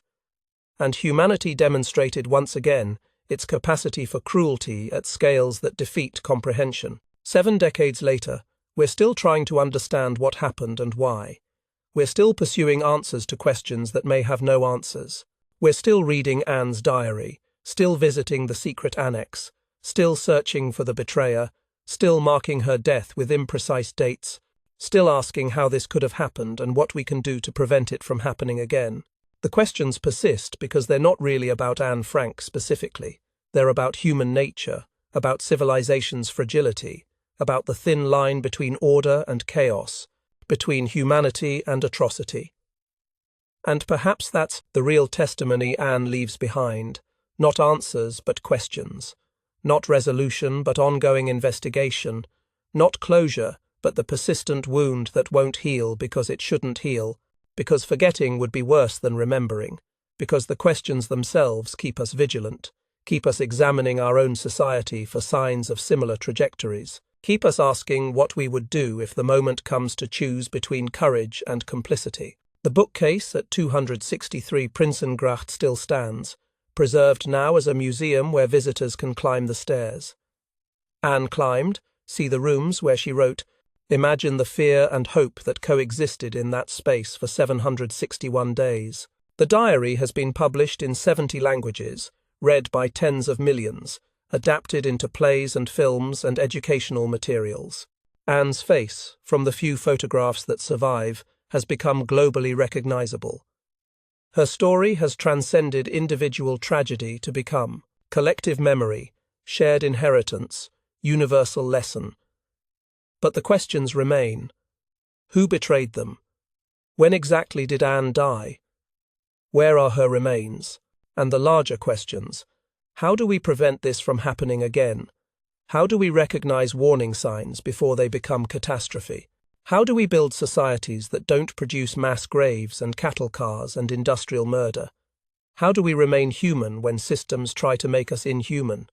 And humanity demonstrated once again its capacity for cruelty at scales that defeat comprehension. 7 decades later, we're still trying to understand what happened and why. We're still pursuing answers to questions that may have no answers. We're still reading Anne's diary, still visiting the secret annex, still searching for the betrayer, still marking her death with imprecise dates, still asking how this could have happened and what we can do to prevent it from happening again. The questions persist because they're not really about Anne Frank specifically. They're about human nature, about civilization's fragility, about the thin line between order and chaos, between humanity and atrocity. And perhaps that's the real testimony Anne leaves behind, not answers but questions, not resolution but ongoing investigation, not closure but the persistent wound that won't heal because it shouldn't heal, because forgetting would be worse than remembering, because the questions themselves keep us vigilant, keep us examining our own society for signs of similar trajectories, keep us asking what we would do if the moment comes to choose between courage and complicity. The bookcase at 263 Prinsengracht still stands, preserved now as a museum where visitors can climb the stairs. Anne climbed, see the rooms where she wrote, "Imagine the fear and hope that coexisted in that space for 761 days. The diary has been published in 70 languages, read by tens of millions, adapted into plays and films and educational materials. Anne's face, from the few photographs that survive, has become globally recognizable. Her story has transcended individual tragedy to become collective memory, shared inheritance, universal lesson. But the questions remain. Who betrayed them? When exactly did Anne die? Where are her remains? And the larger questions. How do we prevent this from happening again? How do we recognize warning signs before they become catastrophe? How do we build societies that don't produce mass graves and cattle cars and industrial murder? How do we remain human when systems try to make us inhuman?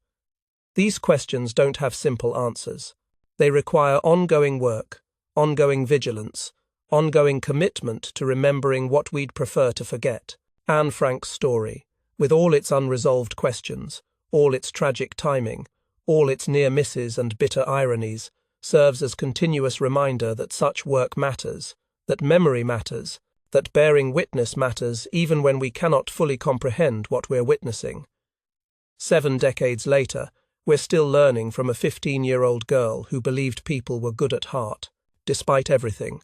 These questions don't have simple answers. They require ongoing work, ongoing vigilance, ongoing commitment to remembering what we'd prefer to forget. Anne Frank's story, with all its unresolved questions, all its tragic timing, all its near misses and bitter ironies, serves as continuous reminder that such work matters, that memory matters, that bearing witness matters even when we cannot fully comprehend what we're witnessing. 7 decades later, we're still learning from a 15-year-old girl who believed people were good at heart, despite everything.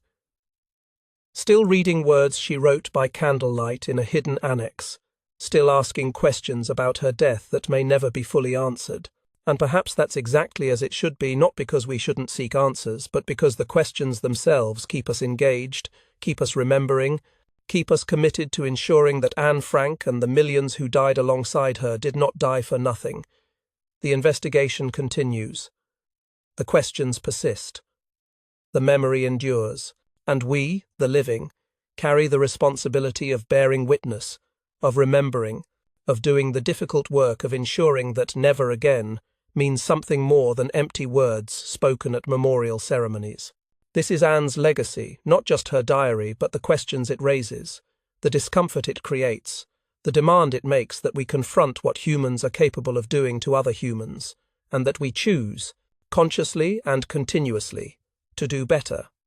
Still reading words she wrote by candlelight in a hidden annex, still asking questions about her death that may never be fully answered. And perhaps that's exactly as it should be, not because we shouldn't seek answers, but because the questions themselves keep us engaged, keep us remembering, keep us committed to ensuring that Anne Frank and the millions who died alongside her did not die for nothing. The investigation continues. The questions persist. The memory endures. And we, the living, carry the responsibility of bearing witness, of remembering, of doing the difficult work of ensuring that never again means something more than empty words spoken at memorial ceremonies. This is Anne's legacy, not just her diary, but the questions it raises, the discomfort it creates, the demand it makes that we confront what humans are capable of doing to other humans, and that we choose, consciously and continuously, to do better.